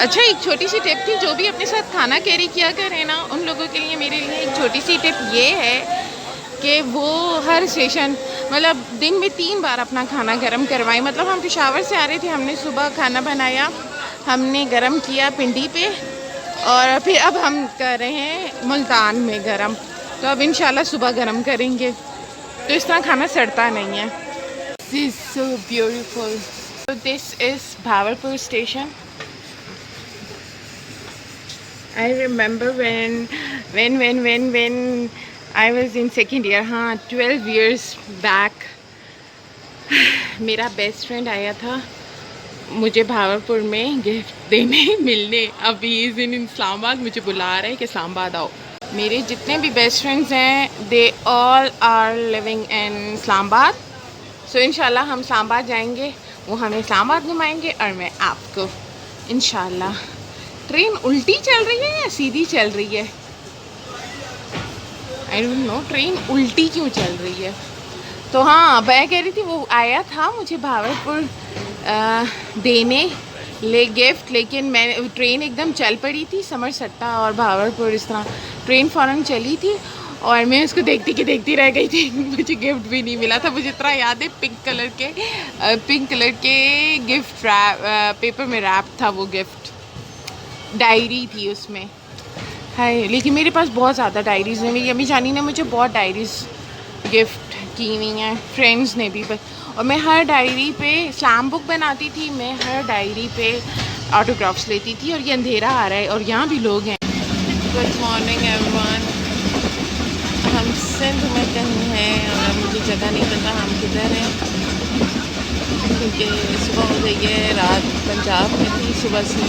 A: अच्छा, एक छोटी सी टिप थी, जो भी अपने साथ खाना कैरी किया करें ना, उन लोगों के लिए मेरे लिए एक छोटी सी टिप ये है कि वो हर स्टेशन मतलब दिन में 3 बार अपना खाना गर्म करवाएं। मतलब हम पेशावर से आ रहे थे, हमने सुबह खाना बनाया, हमने गर्म किया पिंडी पे, और फिर अब हम कर रहे हैं मुल्तान में गरम। तो अब इंशाल्लाह सुबह गरम करेंगे, तो इस तरह खाना सड़ता नहीं है। This is so beautiful. So this is Bhawarpur station. I remember when I was in second year, हाँ 12 years back, मेरा बेस्ट फ्रेंड आया था मुझे भावरपुर में गिफ्ट देने मिलने। अभी इस दिन इस्लामाबाद मुझे बुला रहे हैं कि इस्लामाबाद आओ। मेरे जितने भी बेस्ट फ्रेंड्स हैं, they all are living in Islamabad. So इंशाल्लाह हम इस्लामाबाद जाएंगे, वो हमें इस्लामाबाद घुमाएंगे और मैं आपको इंशाल्लाह। ट्रेन उल्टी चल रही है या सीधी चल रही है? आई डोंट नो, ट्रेन उल्टी क्यों चल रही है। तो हाँ, मैं कह रही थी वो आया था मुझे भावरपुर देने ले गिफ्ट, लेकिन मैं ट्रेन एकदम चल पड़ी थी, समरसट्टा और भावरपुर इस तरह ट्रेन फ़ौरन चली थी, और मैं उसको देखती रह गई थी। मुझे गिफ्ट भी नहीं मिला था। मुझे इतना याद है, पिंक कलर के गिफ्ट पेपर में रैप था वो गिफ्ट, डायरी थी उसमें। हाय, लेकिन मेरे पास बहुत ज़्यादा डायरीज़ हैं। मेरी अम्मी जानी ने मुझे बहुत डायरीज़ गिफ्ट की हुई हैं, फ्रेंड्स ने भी। और मैं हर डायरी पे स्लैम बुक बनाती थी, मैं हर डायरी पे ऑटोग्राफ्स लेती थी। और ये अंधेरा आ रहा है और यहाँ भी लोग हैं। Good morning everyone. हम सिंध में कहीं हैं और मुझे जगह नहीं पता हम किधर हैं, क्योंकि सुबह हो गई है, रात पंजाब में थी, सुबह से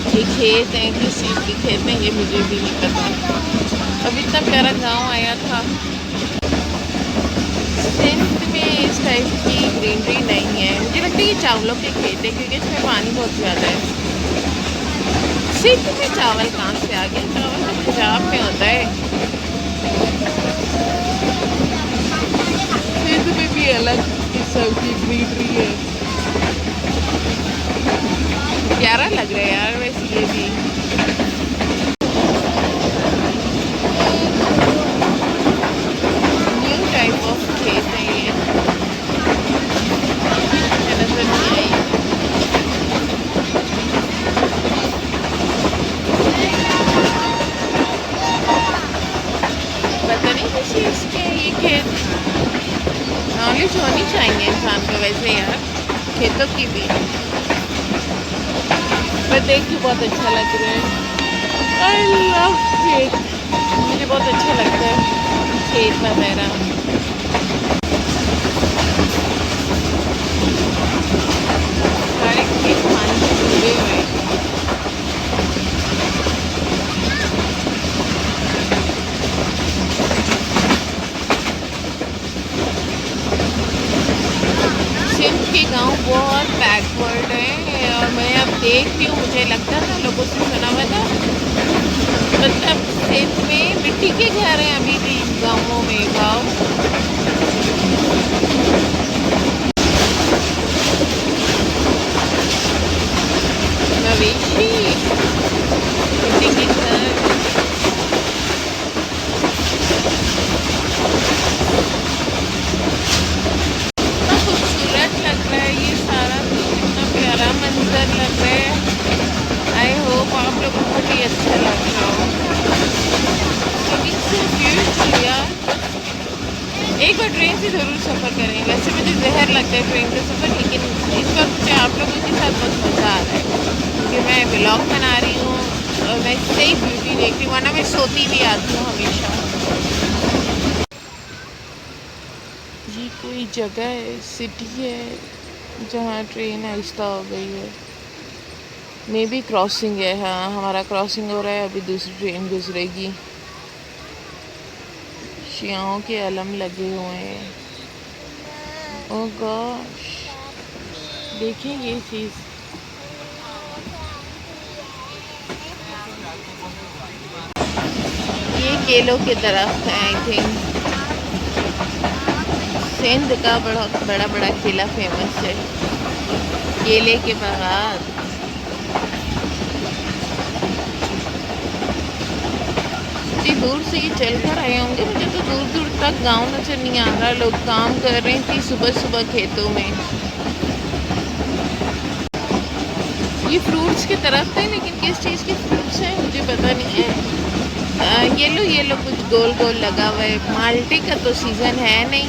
A: ये खेत हैं, किस चीज़ के खेत हैं ये मुझे भी नहीं पता। अब इतना प्यारा गांव आया था। सिंध में इस टाइप की ग्रीनरी नहीं है, मुझे लगता है ये चावलों के खेत है, क्योंकि इसमें पानी बहुत ज़्यादा है। सिंध में चावल कहाँ से आ गया? चावल तो पंजाब में होता है। सिंध में भी अलग किस्म की ग्रीनरी है। प्यारा लग रहा है यार वैसे ये भी। न्यू टाइप ऑफ खेत है ये, नजर नहीं आई। पता नहीं किस चीज़ के ये खेत। नॉलेज होनी चाहिए इंसान को वैसे यार, खेतों की भी। पर देख के बहुत अच्छा लग रहा है। आई लव खेत, मुझे बहुत अच्छा लगता है खेत वगैरह। सारे खेत पानी से डूबे हुए हैं। सिंध के गांव बहुत बैकवर्ड है, और मैं अब देख रही हूँ, मुझे लगता था लोगों से सुना हुआ था, मतलब सिंध में मिट्टी के घर हैं अभी भी गाँवों में। गाँव मवेशी, मिट्टी के घर। खूबसूरत लग रहा है ये सारा, कितना प्यारा मंजर लग रहा है। आई होप आप लोगों को भी अच्छा लग रहा हो। so beautiful यार। एक बार ट्रेन से ज़रूर सफ़र करें। वैसे मुझे जहर लगता है ट्रेन का सफ़र, लेकिन इस बार मुझे आप लोगों के साथ बहुत मज़ा आ रहा है, क्योंकि मैं व्लॉग बना रही हूँ और मैं इससे ही ब्यूटी देख रही हूँ, वरना मैं सोती भी आती हूँ हमेशा। ये कोई जगह है, सिटी है, जहाँ ट्रेन आहिस्ता हो गई है। मे बी क्रॉसिंग है। हाँ, हमारा क्रॉसिंग हो रहा है, अभी दूसरी ट्रेन गुजरेगी। शियाओं के अलम लगे हुए हैं। ओह गॉश, देखें ये चीज़, ये केलों के दरख्त हैं। आई थिंक सिंध का बड़ा बड़ा केला फेमस है, केले के बागात। इतनी दूर से ये चल कर आए होंगे, मुझे तो दूर दूर तक गांव नजर नहीं आ रहा। लोग काम कर रहे थे सुबह सुबह खेतों में। ये फ्रूट्स की तरफ है, लेकिन किस चीज़ के फ्रूट्स हैं मुझे पता नहीं है। येलो येलो कुछ गोल गोल लगा हुआ है। माल्टे का तो सीज़न है नहीं।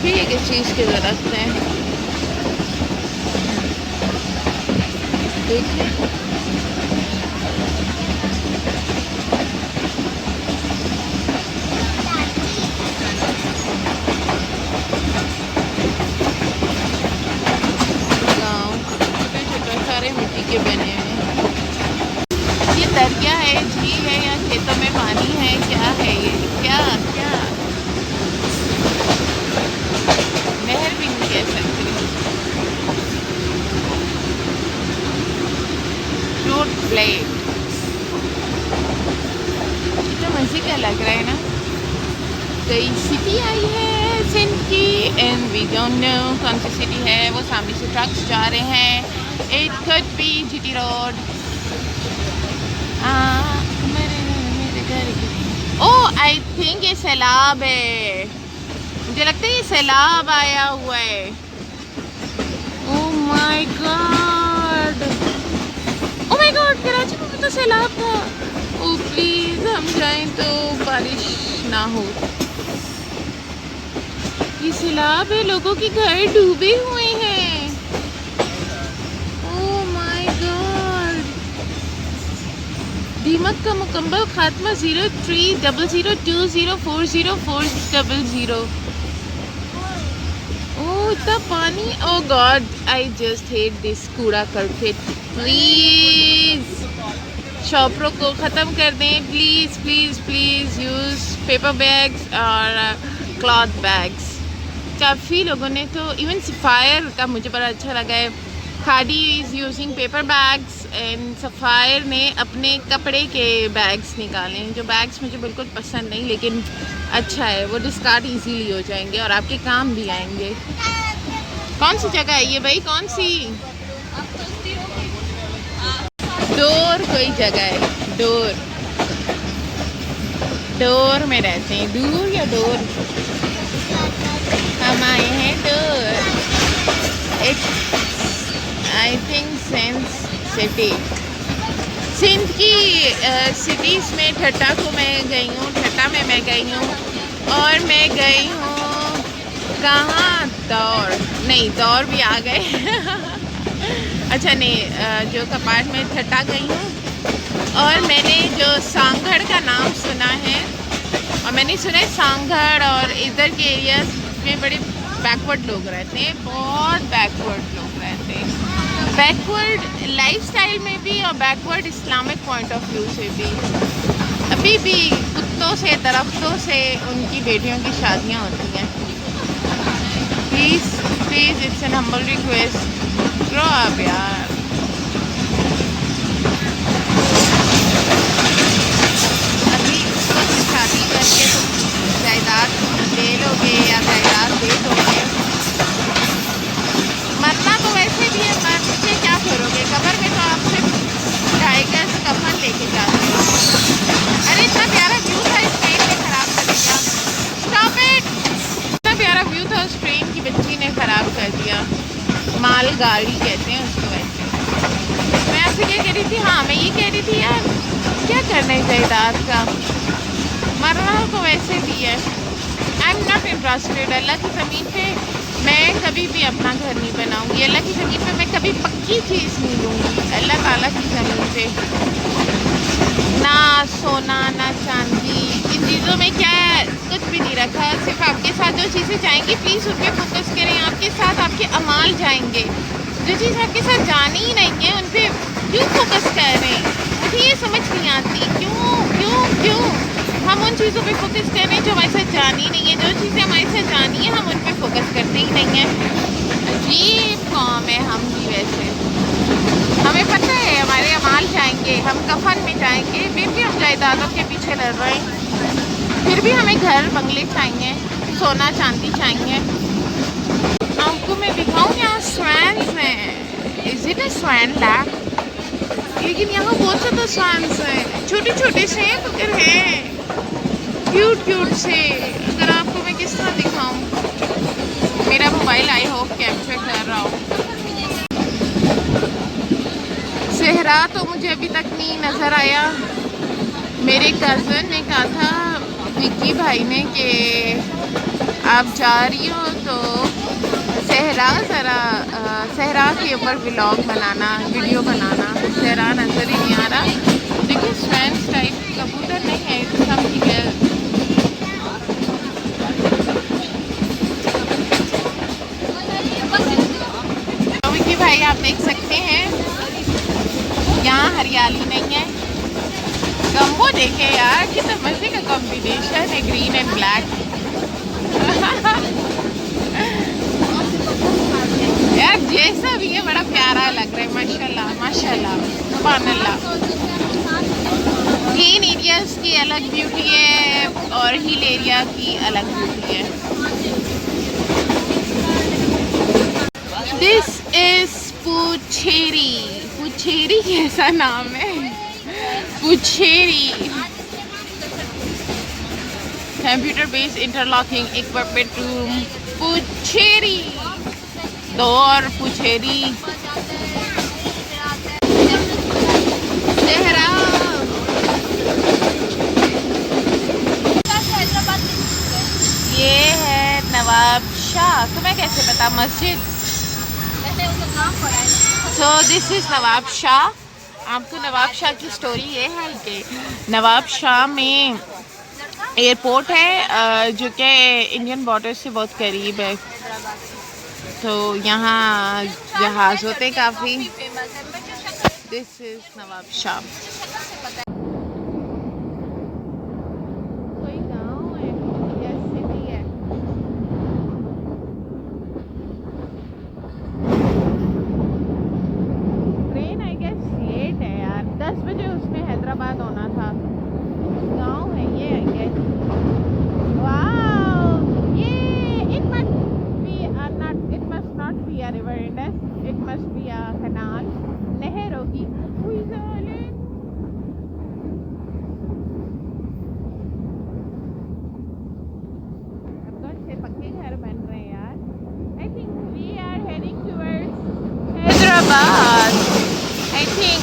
A: ये किस चीज़ के दरख्त हैं देखिए। मिट्टी के बने हैं। ये दरिया है, झील है या खेतों में पानी है? क्या है ये? क्या क्या नहर भी नहीं कह सकते। फ्रूट प्लेट तो मज़े का लग रहा है ना। कई सिटी आई है सिंध की एंड वी डोंट नो कौन सी सिटी है। वो सामने से ट्रक्स जा रहे हैं। It could be GT Road. मेरे घर की। ओह आई थिंक ये सैलाब है। मुझे लगता है ये सैलाब आया हुआ है। Oh my God, oh my God, Karachi में भी तो सैलाब था। ओह प्लीज़ हम जाएं तो बारिश ना हो। ये सैलाब है, लोगों के घर डूबे हुए हैं। दीमक का मुकम्मल खात्मा 030020404000। ओह इतना पानी, oh god I just hate this कूड़ा करकट। प्लीज़ शॉपरों को ख़त्म कर दें, please please please use paper bags और क्लॉथ बैग्स। काफ़ी लोगों ने तो इवन सफ़ायर का मुझे बड़ा अच्छा लगा है। Khadi is using paper bags and sapphire ने अपने कपड़े के बैग्स निकाले हैं, जो बैग्स मुझे बिल्कुल पसंद नहीं, लेकिन अच्छा है, वो डिस्कार्ड इजीली हो जाएंगे और आपके काम भी आएंगे। कौन सी जगह है ये भाई? कौन सी? डोर कोई जगह है, डोर डोर में रहते हैं। दूर या डोर? हम आए हैं Daur. I think Sindh city, Sindh की सिटीज़ में ठट्टा को मैं गई हूँ, ठट्टा में मैं गई हूँ। और मैं गई हूँ कहाँ? दौर नहीं, दौर भी आ गए अच्छा नहीं, जो कपाट में ठट्टा गई हूँ। और मैंने जो सांगड़ का नाम सुना है, और मैंने सुना है सांगड़ और इधर के एरियाज में बड़े बैकवर्ड लोग रहते हैं, बहुत बैकवर्ड लोग रहते हैं। बैकवर्ड लाइफस्टाइल में भी और backward Islamic point of view से भी। अभी भी कुत्तों से, दरख्तों से उनकी बेटियों की शादियां होती हैं। Please please it's an humble request, grow up यार। अभी शादी करके तुम जायदाद ले लोगे या जायदाद दे दोगे, मरना तो वैसे भी है, मर के क्या करोगे? कब्र में तो आप सिर्फ 2.5 गज कफन लेके जाते हो। अरे इतना प्यारा व्यू था, इस ट्रेन ने ख़राब कर दिया। Stop it. इतना प्यारा व्यू था, उस ट्रेन की बच्ची ने ख़राब कर दिया। मालगाड़ी कहते हैं उसको वैसे। मैं आपसे क्या कह रही थी? हाँ मैं ये कह रही थी यार, क्या करना है जायदाद का, मरना तो वैसे भी है। I am not interested. अल्लाह की ज़मीन पे मैं कभी भी अपना घर नहीं बनाऊंगी। अल्लाह की ज़मीन पे मैं कभी पक्की चीज़ नहीं लूँगी। अल्लाह ताला की ज़मीन पे ना सोना ना चांदी, इन चीज़ों में क्या कुछ भी नहीं रखा। सिर्फ आपके साथ जो चीज़ें जाएंगी प्लीज़ उन पर फोकस करें। आपके साथ आपके अमाल जाएंगे। जो चीज़ आपके साथ जानी ही नहीं है उन पर क्यों फोकस कर रहे हैं? मुझे ये समझ नहीं आती, क्यों क्यों क्यों हम उन चीज़ों पे फोकस कर रहे हैं जो हमारे साथ जानी नहीं है। जो चीज़ें हमारे साथ जानी है हम उन पे फोकस करते ही नहीं हैं। अजीब कौम ये फिर भी हम जायदादों के पीछे लड़ रहे हैं। फिर भी हमें घर बंगले चाहिए, सोना चांदी चाहिए। आपको मैं दिखाऊँ यहाँ स्वैन्स हैं। Is it a swan lake? लेकिन यहाँ बहुत ज़्यादा स्वैन्स हैं, छोटे छोटे से हैं मगर हैं क्यूट क्यूट से। अगर आपको मैं किस तरह दिखाऊँ, मेरा मोबाइल आई होप कैप्चर कर रहा हो। सहरा तो मुझे अभी तक नहीं नज़र आया। मेरे कज़न ने कहा था विक्की भाई ने कि आप जा रही हो तो सहरा ज़रा सहरा के ऊपर व्लॉग बनाना, वीडियो बनाना। सहरा नज़र ही नहीं आ रहा। देखिए स्वैन्स टाइप कबूतर नहीं है, समथिंग एल्स। विक्की भाई आप देख सकते हैं यहाँ हरियाली नहीं है। गम्बो देखे यार, कितना मजे का कॉम्बिनेशन है, ग्रीन एंड ब्लैक। यार जैसा भी है बड़ा प्यारा लग रहा है, माशाल्लाह माशाल्लाह सुभान अल्लाह। ग्रीन एरियाज की अलग ब्यूटी है और हिल एरिया की अलग ब्यूटी है। This is पुछेरी। पुछेरी कैसा नाम है, Pucheri. Computer based interlocking equipment room Pucheri. और पुछेरी सहरा। ये है नवाब शाह। तुम्हें कैसे पता? मस्जिद। So this is Nawab Shah. आपको नवाब शाह की स्टोरी ये है कि नवाब शाह में एयरपोर्ट है जो कि इंडियन बॉर्डर से बहुत करीब है, तो यहाँ जहाज़ होते काफ़ी। This is Nawab Shah. कोई गांव है या सिटी है? ट्रेन आई गेस लेट है यार, 10 बजे उसने हैदराबाद होना था। गांव है ये I guess. River Indus, it must be a canal, नहर होगी। अब कौन से पक्के घर बन रहे हैं यार। I think we are heading towards Hyderabad. I think.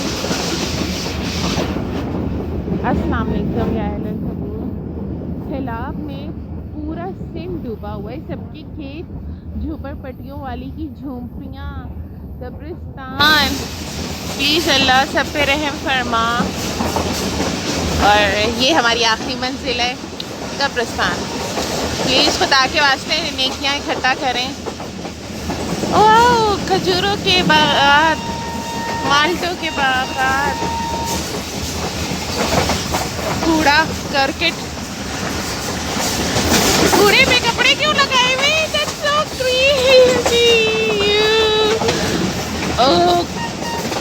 A: अस्सलाम वालेकुम या अहले सबूर। सैलाब में पूरा सिंध डूबा हुआ है, सबके खेत, झोपड़पट्टियों वाली की झोंपड़ियाँ, कब्रिस्तान। प्लीज़ अल्लाह सब पे रहम फरमा। और ये हमारी आखिरी मंजिल है, कब्रिस्तान। प्लीज़ खुदा के वास्ते नेकियां इकट्ठा करें। ओह खजूरों के बागात, माल्टों के बागात, कूड़ा करकट। कूड़े में कपड़े क्यों लगाए हुए? That's so creepy.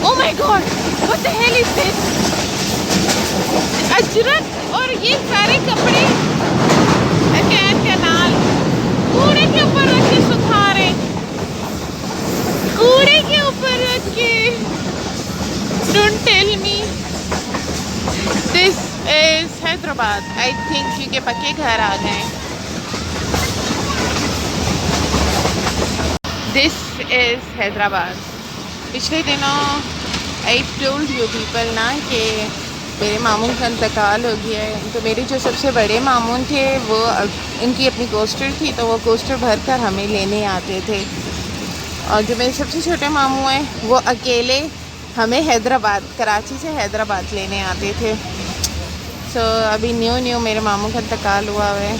A: Oh my God! What the hell is this? Ajrak और ये सारे कपड़े कैनाल कूड़े के ऊपर रख के सुखा रहे, कूड़े के ऊपर रख के। Don't tell me. This is Hyderabad. I think क्योंकि पक्के घर आ गए। This is Hyderabad. पिछले दिनों आई टोल्ड यू पीपल ना कि मेरे मामू का इंतकाल हो गया है, तो मेरे जो सबसे बड़े मामू थे वो इनकी अपनी कोस्टर थी, तो वो कोस्टर भर कर हमें लेने आते थे। और जो मेरे सबसे छोटे मामू हैं वो अकेले हमें हैदराबाद, कराची से हैदराबाद लेने आते थे। सो अभी न्यू मेरे मामू का इंतकाल हुआ है।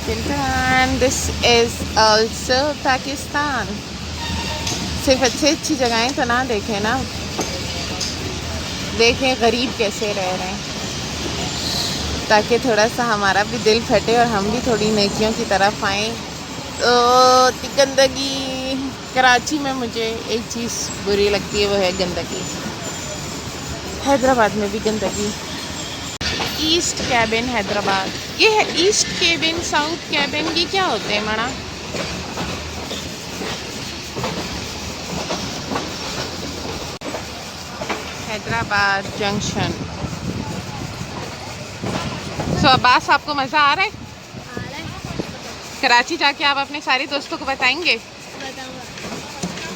A: And this is also Pakistan. सिर्फ अच्छी जगहें तो ना देखें ना, देखें गरीब कैसे रह रहे हैं, ताकि थोड़ा सा हमारा भी दिल फटे और हम भी थोड़ी नेकियों की तरफ आएँ। तो गंदगी, कराची में मुझे एक चीज़ बुरी लगती है, वो है गंदगी। हैदराबाद में भी गंदगी। ईस्ट कैबिन हैदराबाद, ये है ईस्ट कैबिन, साउथ कैबिन, ये क्या होते हैं माना? हैदराबाद जंक्शन। सो अब्बास, आपको मज़ा आ रहा है? कराची जाके आप अपने सारे दोस्तों को बताएंगे?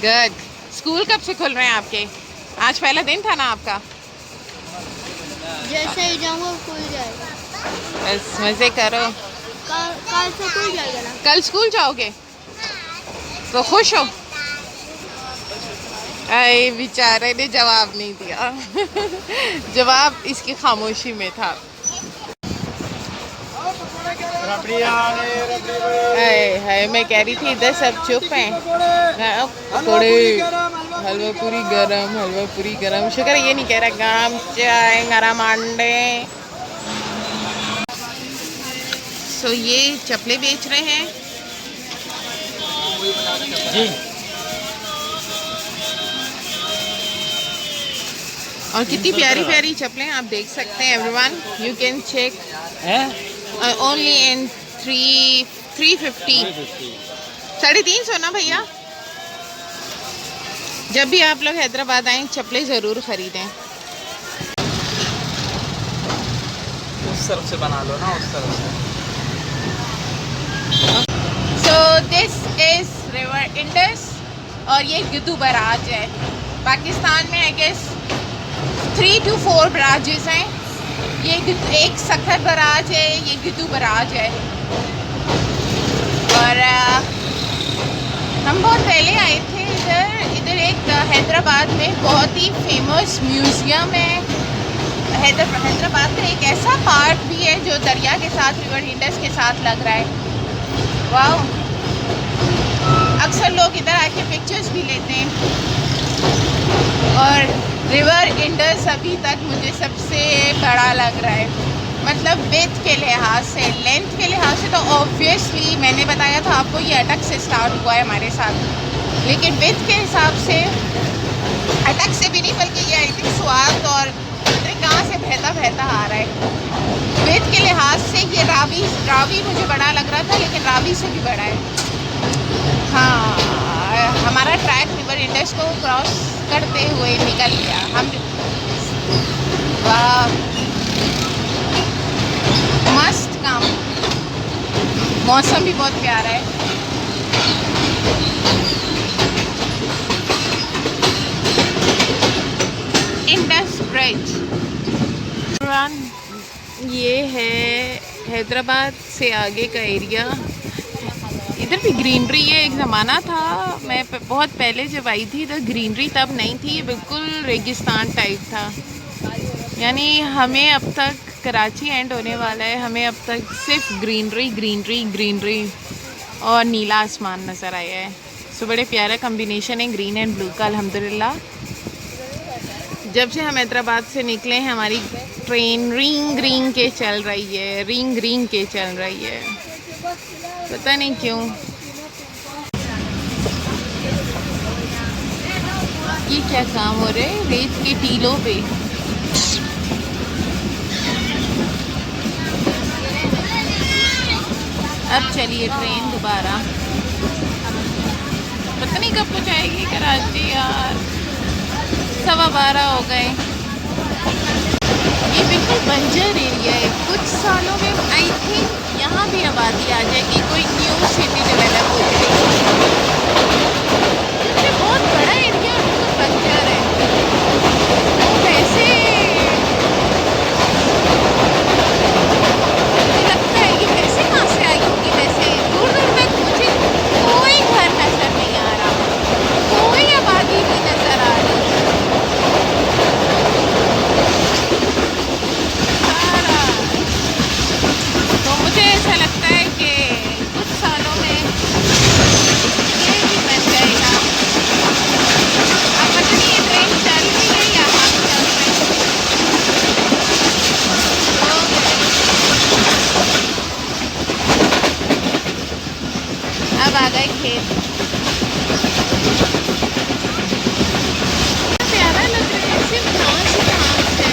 A: गुड। स्कूल कब से खुल रहे हैं आपके? आज पहला दिन था ना आपका?
B: जैसे ही जाऊंगा खुल जाएगा।
A: बस मज़े करो।
B: कल से खुल जाएगा ना?
A: कल स्कूल जाओगे तो खुश हो? अरे बेचारे ने जवाब नहीं दिया। जवाब इसकी खामोशी में था। है मैं कह रही थी इधर सब चुप हैं। पकौड़े, हलवा पूरी गरम, हलवा पूरी गरम। शुक्र ये नहीं कह रहा गरम चाय, गरम अंडे। सो ये चप्पलें बेच रहे हैं
C: जी।
A: और कितनी प्यारी प्यारी चप्पलें आप देख सकते हैं। Everyone you can check only in 350, 350 ना भैया। जब भी आप लोग हैदराबाद आएँ चप्पलें ज़रूर ख़रीदें।
C: उस तरफ से बना लो ना, उस तरफ से।
A: So this is river Indus और ये गिद्धू बराज है। पाकिस्तान में आई गेस 3 to 4 बराजेस हैं। ये एक सखर बराज है, ये गिद्धू बराज है। और हम बहुत पहले आए थे इधर एक हैदराबाद में बहुत ही फेमस म्यूज़ियम है। हैदराबाद का एक ऐसा पार्ट भी है जो दरिया के साथ, रिवर इंडस के साथ लग रहा है। वाह, अक्सर लोग इधर आके पिक्चर्स भी लेते हैं। और रिवर इंडस अभी तक मुझे सबसे बड़ा लग रहा है, मतलब विड्थ के लिहाज से, लेंथ के लिहाज से तो ऑब्वियसली मैंने बताया था आपको ये अटक से स्टार्ट हुआ है हमारे साथ, लेकिन विड्थ के हिसाब से अटक से भी नहीं बल्कि ये आई थिंक स्वात और कहाँ से बहता बहता आ रहा है। विड्थ के लिहाज से ये रावी मुझे बड़ा लग रहा था, लेकिन रावी से भी बड़ा है। हाँ, हमारा ट्रैक रिवर इंडस को क्रॉस करते हुए निकल गया हम। वाह, मस्त काम। मौसम भी बहुत प्यारा है। इंडस ब्रिज, ये है हैदराबाद से आगे का एरिया। इधर भी ग्रीनरी है। एक ज़माना था, मैं बहुत पहले जब आई थी तो ग्रीनरी तब नहीं थी, बिल्कुल रेगिस्तान टाइप था। यानी हमें अब तक, कराची एंड होने वाला है, हमें अब तक सिर्फ ग्रीनरी ग्रीनरी ग्रीनरी और नीला आसमान नज़र आया है। सो बड़े प्यारा कम्बिनेशन है ग्रीन एंड ब्लू का अल्हम्दुलिल्लाह। जब से हम हैदराबाद से निकले हैं हमारी ट्रेन रिंग रिंग के चल रही है, रिंग रिंग के चल रही है, पता नहीं क्यों। ये क्या काम हो रहा है रेत के टीलों पे? अब चलिए ट्रेन दोबारा, पता नहीं कब पहुँचाएगी कराची यार। 12:15 हो गए। ये बिल्कुल बंजर एरिया है। कुछ सालों में आई थिंक यहाँ भी आबादी आ जाएगी, कोई न्यू सिटी डेवलप हो जाएगी। ये बहुत बड़ा एरिया है, बिल्कुल बंजर है। वैसे मुझे लगता है कि वैसे कहाँ से आई होगी। वैसे दूर दूर तक मुझे कोई घर नज़र नहीं आ रहा, कोई आबादी नहीं नज़र आ रही। तो मुझे ऐसा लगता है कि कुछ सालों में ये भी बन जाएगा। अब पता नहीं ये ट्रेन चल रही है या हम चल रहे हैं। अब आ गए खेत। प्यारा लग रहा है, सिर्फ घास ही घास है।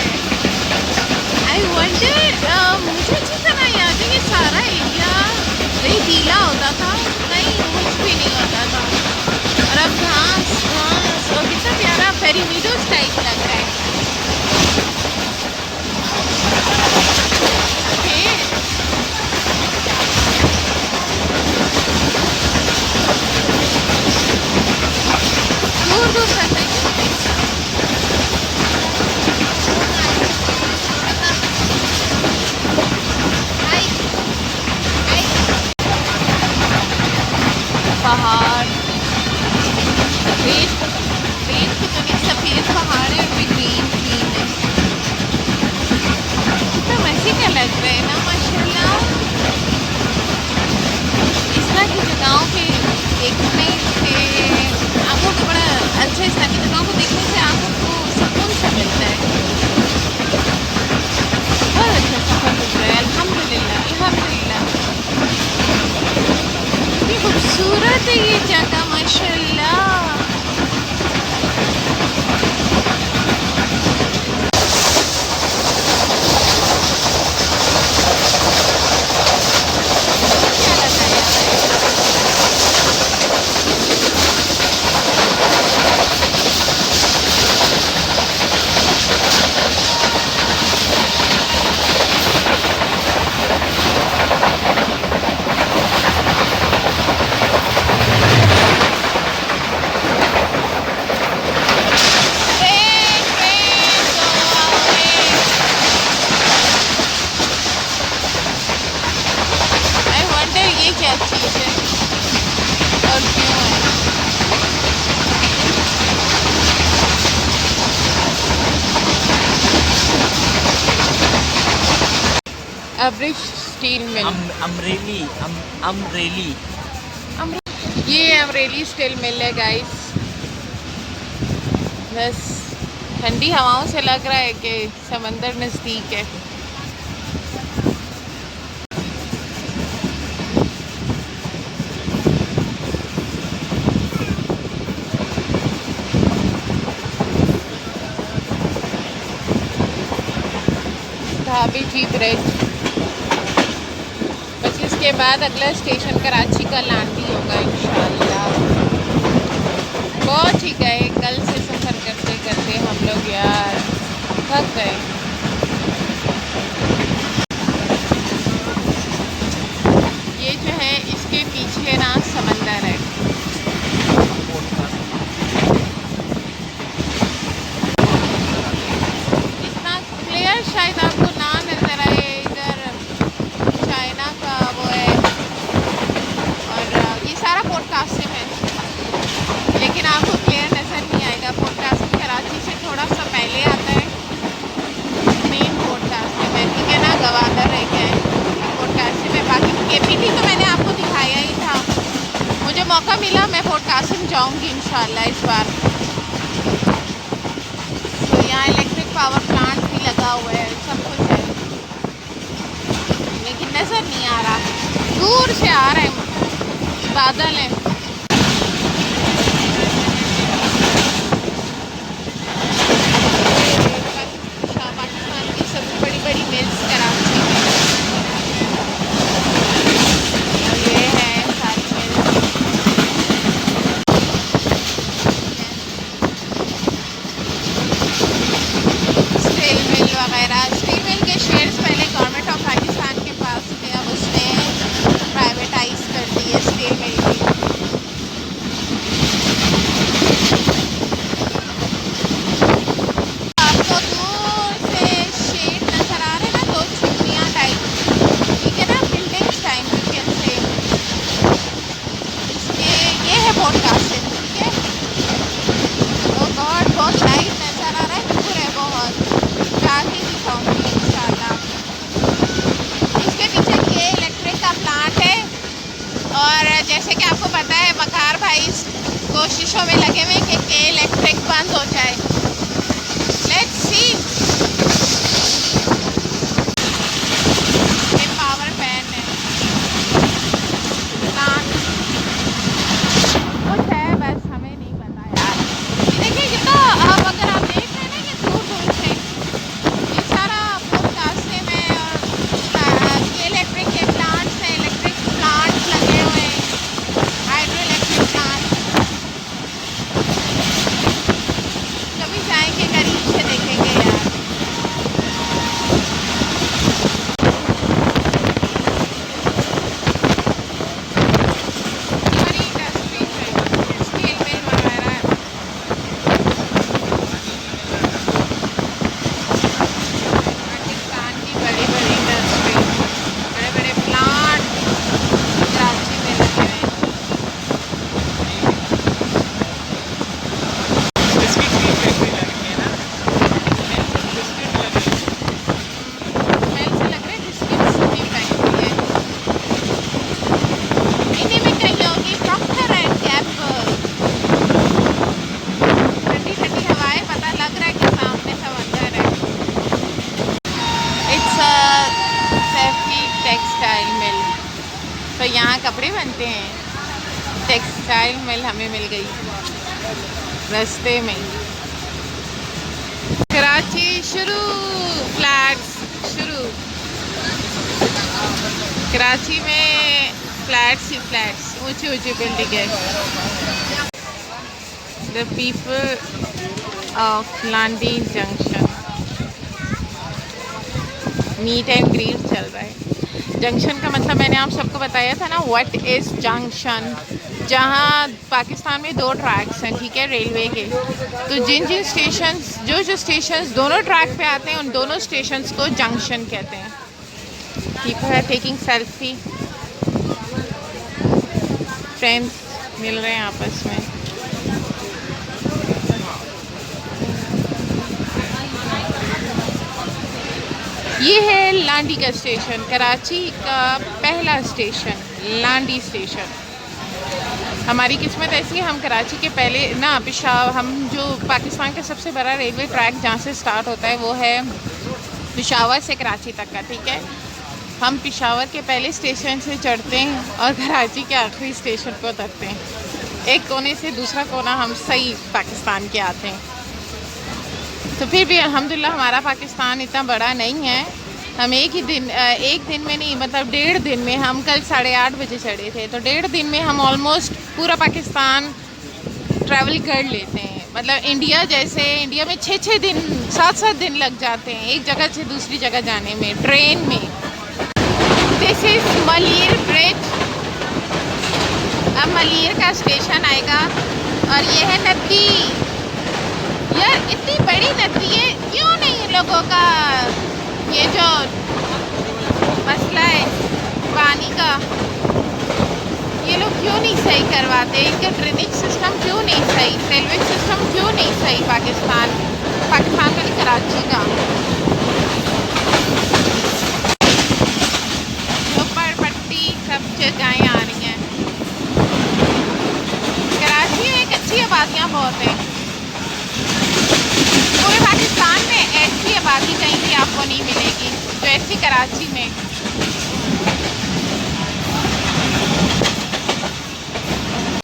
A: पहाड़, रेत रेत की तो नहीं, सफ़ेद पहाड़ है और ग्रीन ग्रीन है। तो मज़े का लग रहा है ना माशाल्लाह। इस तरह की जगहों के देखने से आंखों को बड़ा अच्छा, इस तरह की जगहों को देखने से आंखों को सुकून सा मिलता है। बहुत अच्छा सफ़र गुजरा है अल्हम्दुलिल्लाह अल्हम्दुलिल्लाह। कितनी खूबसूरत है ये जगह माशाल्लाह। क्या लगा यार? Train train go away। I wonder ये क्या चीज़ है और क्यों है। Average steel mill,
C: Amreli Amreli.
A: ये अमरेली स्टील मिल है गाइस। बस ठंडी हवाओं से लग रहा है कि समंदर नज़दीक है। ढाबे जीत रहे। बस इसके बाद अगला स्टेशन कराची का लांडी होगा इंशाल्लाह। बहुत ही गए, कल से सफ़र करते करते हम लोग यार थक गए। ये जो है इसके पीछे ना समंदर है। इतना क्लियर शायद आपको ना नज़र आए, इधर चाइना का वो है और ये सारा पॉडकास्ट है, लेकिन आपको क्लियर नज़र नहीं आएगा। पॉडकास्ट कराची से थोड़ा सा पहले आता है मेन पॉडकास्ट में, ठीक है ना, गवादर रह गया है पॉडकास्ट में। बाकी केपीटी तो मैंने आपको दिखाया ही था। मुझे मौका मिला मैं पॉडकास्ट में जाऊँगी इंशाल्लाह इस बार। तो यहाँ इलेक्ट्रिक पावर प्लांट भी लगा हुआ है, सब कुछ है, लेकिन नज़र नहीं आ रहा। दूर से आ रहे हैं, बादल हैं। पाकिस्तान की सबसे बड़ी बड़ी मिल्स कराची में, और ये है सारी मिल्स। स्टील मिल वगैरह, स्टील मिल के शेयर्स पहले गवर्नमेंट ऑफ पाकिस्तान के पास थे, अब उसने प्राइवेटाइज कर दिए स्टील मिल की। आपको दूर से शेड नज़र आ रहे हैं ना, दो चुन्नियाँ टाइप, ठीक है ना, buildings type you can say. इसके ये है पॉडकास्टिंग, ठीक है। ओ गॉड, बहुत लाइट नज़र आ रहा है, दूर है बहुत, जाके दिखाऊंगी इंशाल्लाह। इसके पीछे ये इलेक्ट्रिक का प्लांट है, और जैसे कि आपको पता है वकार भाई कोशिशों में लगे हुए हैं कि इलेक्ट्रिक बंद हो जाए। Let's see. ये पावर पैन है, प्लांट कुछ है, बस हमें नहीं पता यार। ये देखिए कितना, अब अगर आप देख रहे हैं ना ये दूर दूर से, ये सारा पॉडकास्ट में, और ये इलेक्ट्रिक के प्लांट्स हैं, इलेक्ट्रिक प्लांट्स लगे हुए हैं, hydro electric plant. Textile mill हमें मिल गई रास्ते में। कराची शुरू, फ्लैट्स शुरू। कराची में फ्लैट्स ही फ्लैट्स, ऊंची ऊंची बिल्डिंग है। The people of Landhi junction, meet and greet चल रहा है। जंक्शन का मतलब मैंने आप सबको बताया था ना, व्हाट इज़ जंक्शन। जहाँ पाकिस्तान में 2 ट्रैक्स हैं, ठीक है, रेलवे के। तो जिन जिन स्टेशंस, जो स्टेशंस दोनों ट्रैक पे आते हैं, उन दोनों स्टेशंस को जंक्शन कहते हैं। People are taking selfie, friends मिल रहे हैं आपस में। ये है लांडी का स्टेशन, कराची का पहला स्टेशन, लांडी स्टेशन। हमारी किस्मत ऐसी है, हम कराची के पहले ना हम जो पाकिस्तान का सबसे बड़ा रेलवे ट्रैक जहाँ से स्टार्ट होता है वो है पेशावर से कराची तक का, ठीक है। हम पेशावर के पहले स्टेशन से चढ़ते हैं और कराची के आखिरी स्टेशन को उतरते हैं। एक कोने से दूसरा कोना हम सही पाकिस्तान के आते हैं। तो फिर भी अल्हम्दुलिल्लाह हमारा पाकिस्तान इतना बड़ा नहीं है। हम एक दिन में नहीं, मतलब 1.5 दिन में, हम कल 8:30 बजे चढ़े थे, तो 1.5 दिन में हम ऑलमोस्ट पूरा पाकिस्तान ट्रैवल कर लेते हैं। मतलब इंडिया जैसे, इंडिया में 6-6 दिन 7-7 दिन लग जाते हैं एक जगह से दूसरी जगह जाने में, ट्रेन में। This is Malir bridge. अब मलीर का स्टेशन आएगा और ये है नदी। यार इतनी बड़ी नदी है, क्यों नहीं लोगों का ये जो मसला है पानी का, ये लोग क्यों नहीं सही करवाते? इनका ड्रेनेज सिस्टम क्यों नहीं सही, सेलवेज सिस्टम क्यों नहीं सही? पाकिस्तान में कराची का झोपड़पट्टी सब जगहें आ रही हैं। कराची में एक अच्छी आबादियाँ बहुत हैं। पूरे पाकिस्तान में ऐसी आबादी कहीं भी आपको नहीं मिलेगी जो ऐसी कराची में।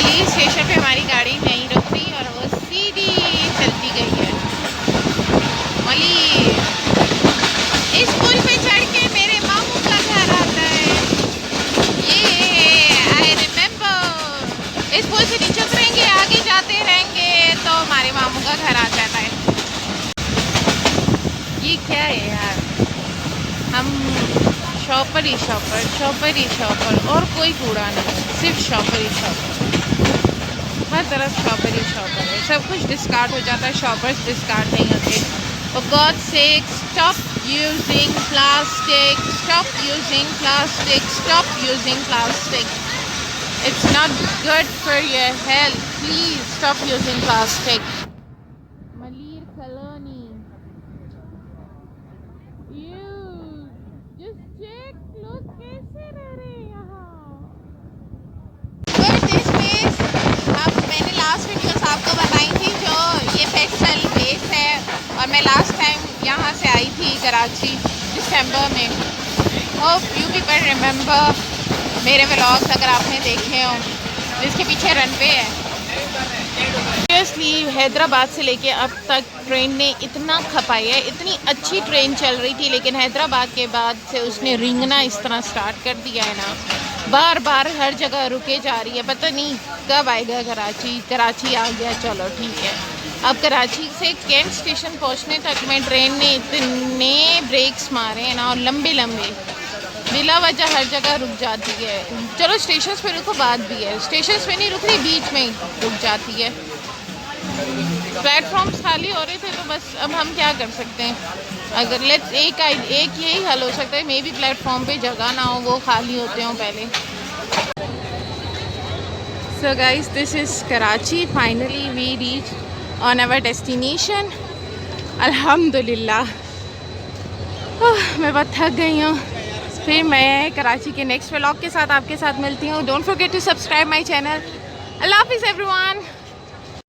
A: पुलिस स्टेशन पे हमारी गाड़ी नहीं रुक रही और वो सीधी चलती गई है। मली इस पुल पे चढ़ के मेरे मामू का घर आता है। ये आई रिमेम्बर। इस पुल से नीचे उतरेंगे, आगे जाते रहेंगे तो हमारे मामू का घर आ जाता है। ये क्या है यार, हम शॉपर ही शॉपर और कोई कूड़ा नहीं, सिर्फ शॉपर ही शॉपर। हर तरफ शॉपर ही शॉपर है, सब कुछ डिस्कार्ड हो जाता है, शॉपर्स डिस्कार्ड नहीं होते। For God's sake, stop using plastic, stop using plastic, stop using plastic. It's not good for your health. Please stop using plastic. Maleer Colony. Just check, look कैसे रह रहे हैं यहाँ। But this place, अब मैंने last videos आपको बताई थी जो ये पेट्रोल बेस है, और मैं लास्ट टाइम यहाँ से आई थी कराची दिसंबर में। होप यू पीपल रिमेंबर मेरे व्लॉग्स अगर आपने देखे हो, जिसके पीछे रनवे है। सीरियसली हैदराबाद से लेके अब तक ट्रेन ने इतना खपाई है, इतनी अच्छी ट्रेन चल रही थी, लेकिन हैदराबाद के बाद से उसने रिंगना इस तरह स्टार्ट कर दिया है ना, बार बार हर जगह रुके जा रही है। पता नहीं कब आएगा कराची आ गया, चलो ठीक है। अब कराची से कैंट स्टेशन पहुंचने तक में ट्रेन ने इतने ब्रेक्स मारे हैं ना, और लंबे बिला वजह हर जगह रुक जाती है। चलो स्टेशन पे रुको बात भी है, स्टेशन पे नहीं रुक रही, बीच में ही रुक जाती है। प्लेटफॉर्म्स खाली हो रहे थे तो बस अब हम क्या कर सकते हैं। अगर एक यही हल हो सकता है, मे बी प्लेटफॉर्म पे जगह ना हो, वो खाली होते हों पहले। So guys, this is Karachi. Finally we reach on our destination, अल्हम्दुलिल्लाह। मैं बहुत थक गई हूँ। फिर मैं कराची के नेक्स्ट व्लॉग के साथ आपके साथ मिलती हूँ। Don't forget to subscribe my channel. अल्लाह हाफिज़ एवरीवन।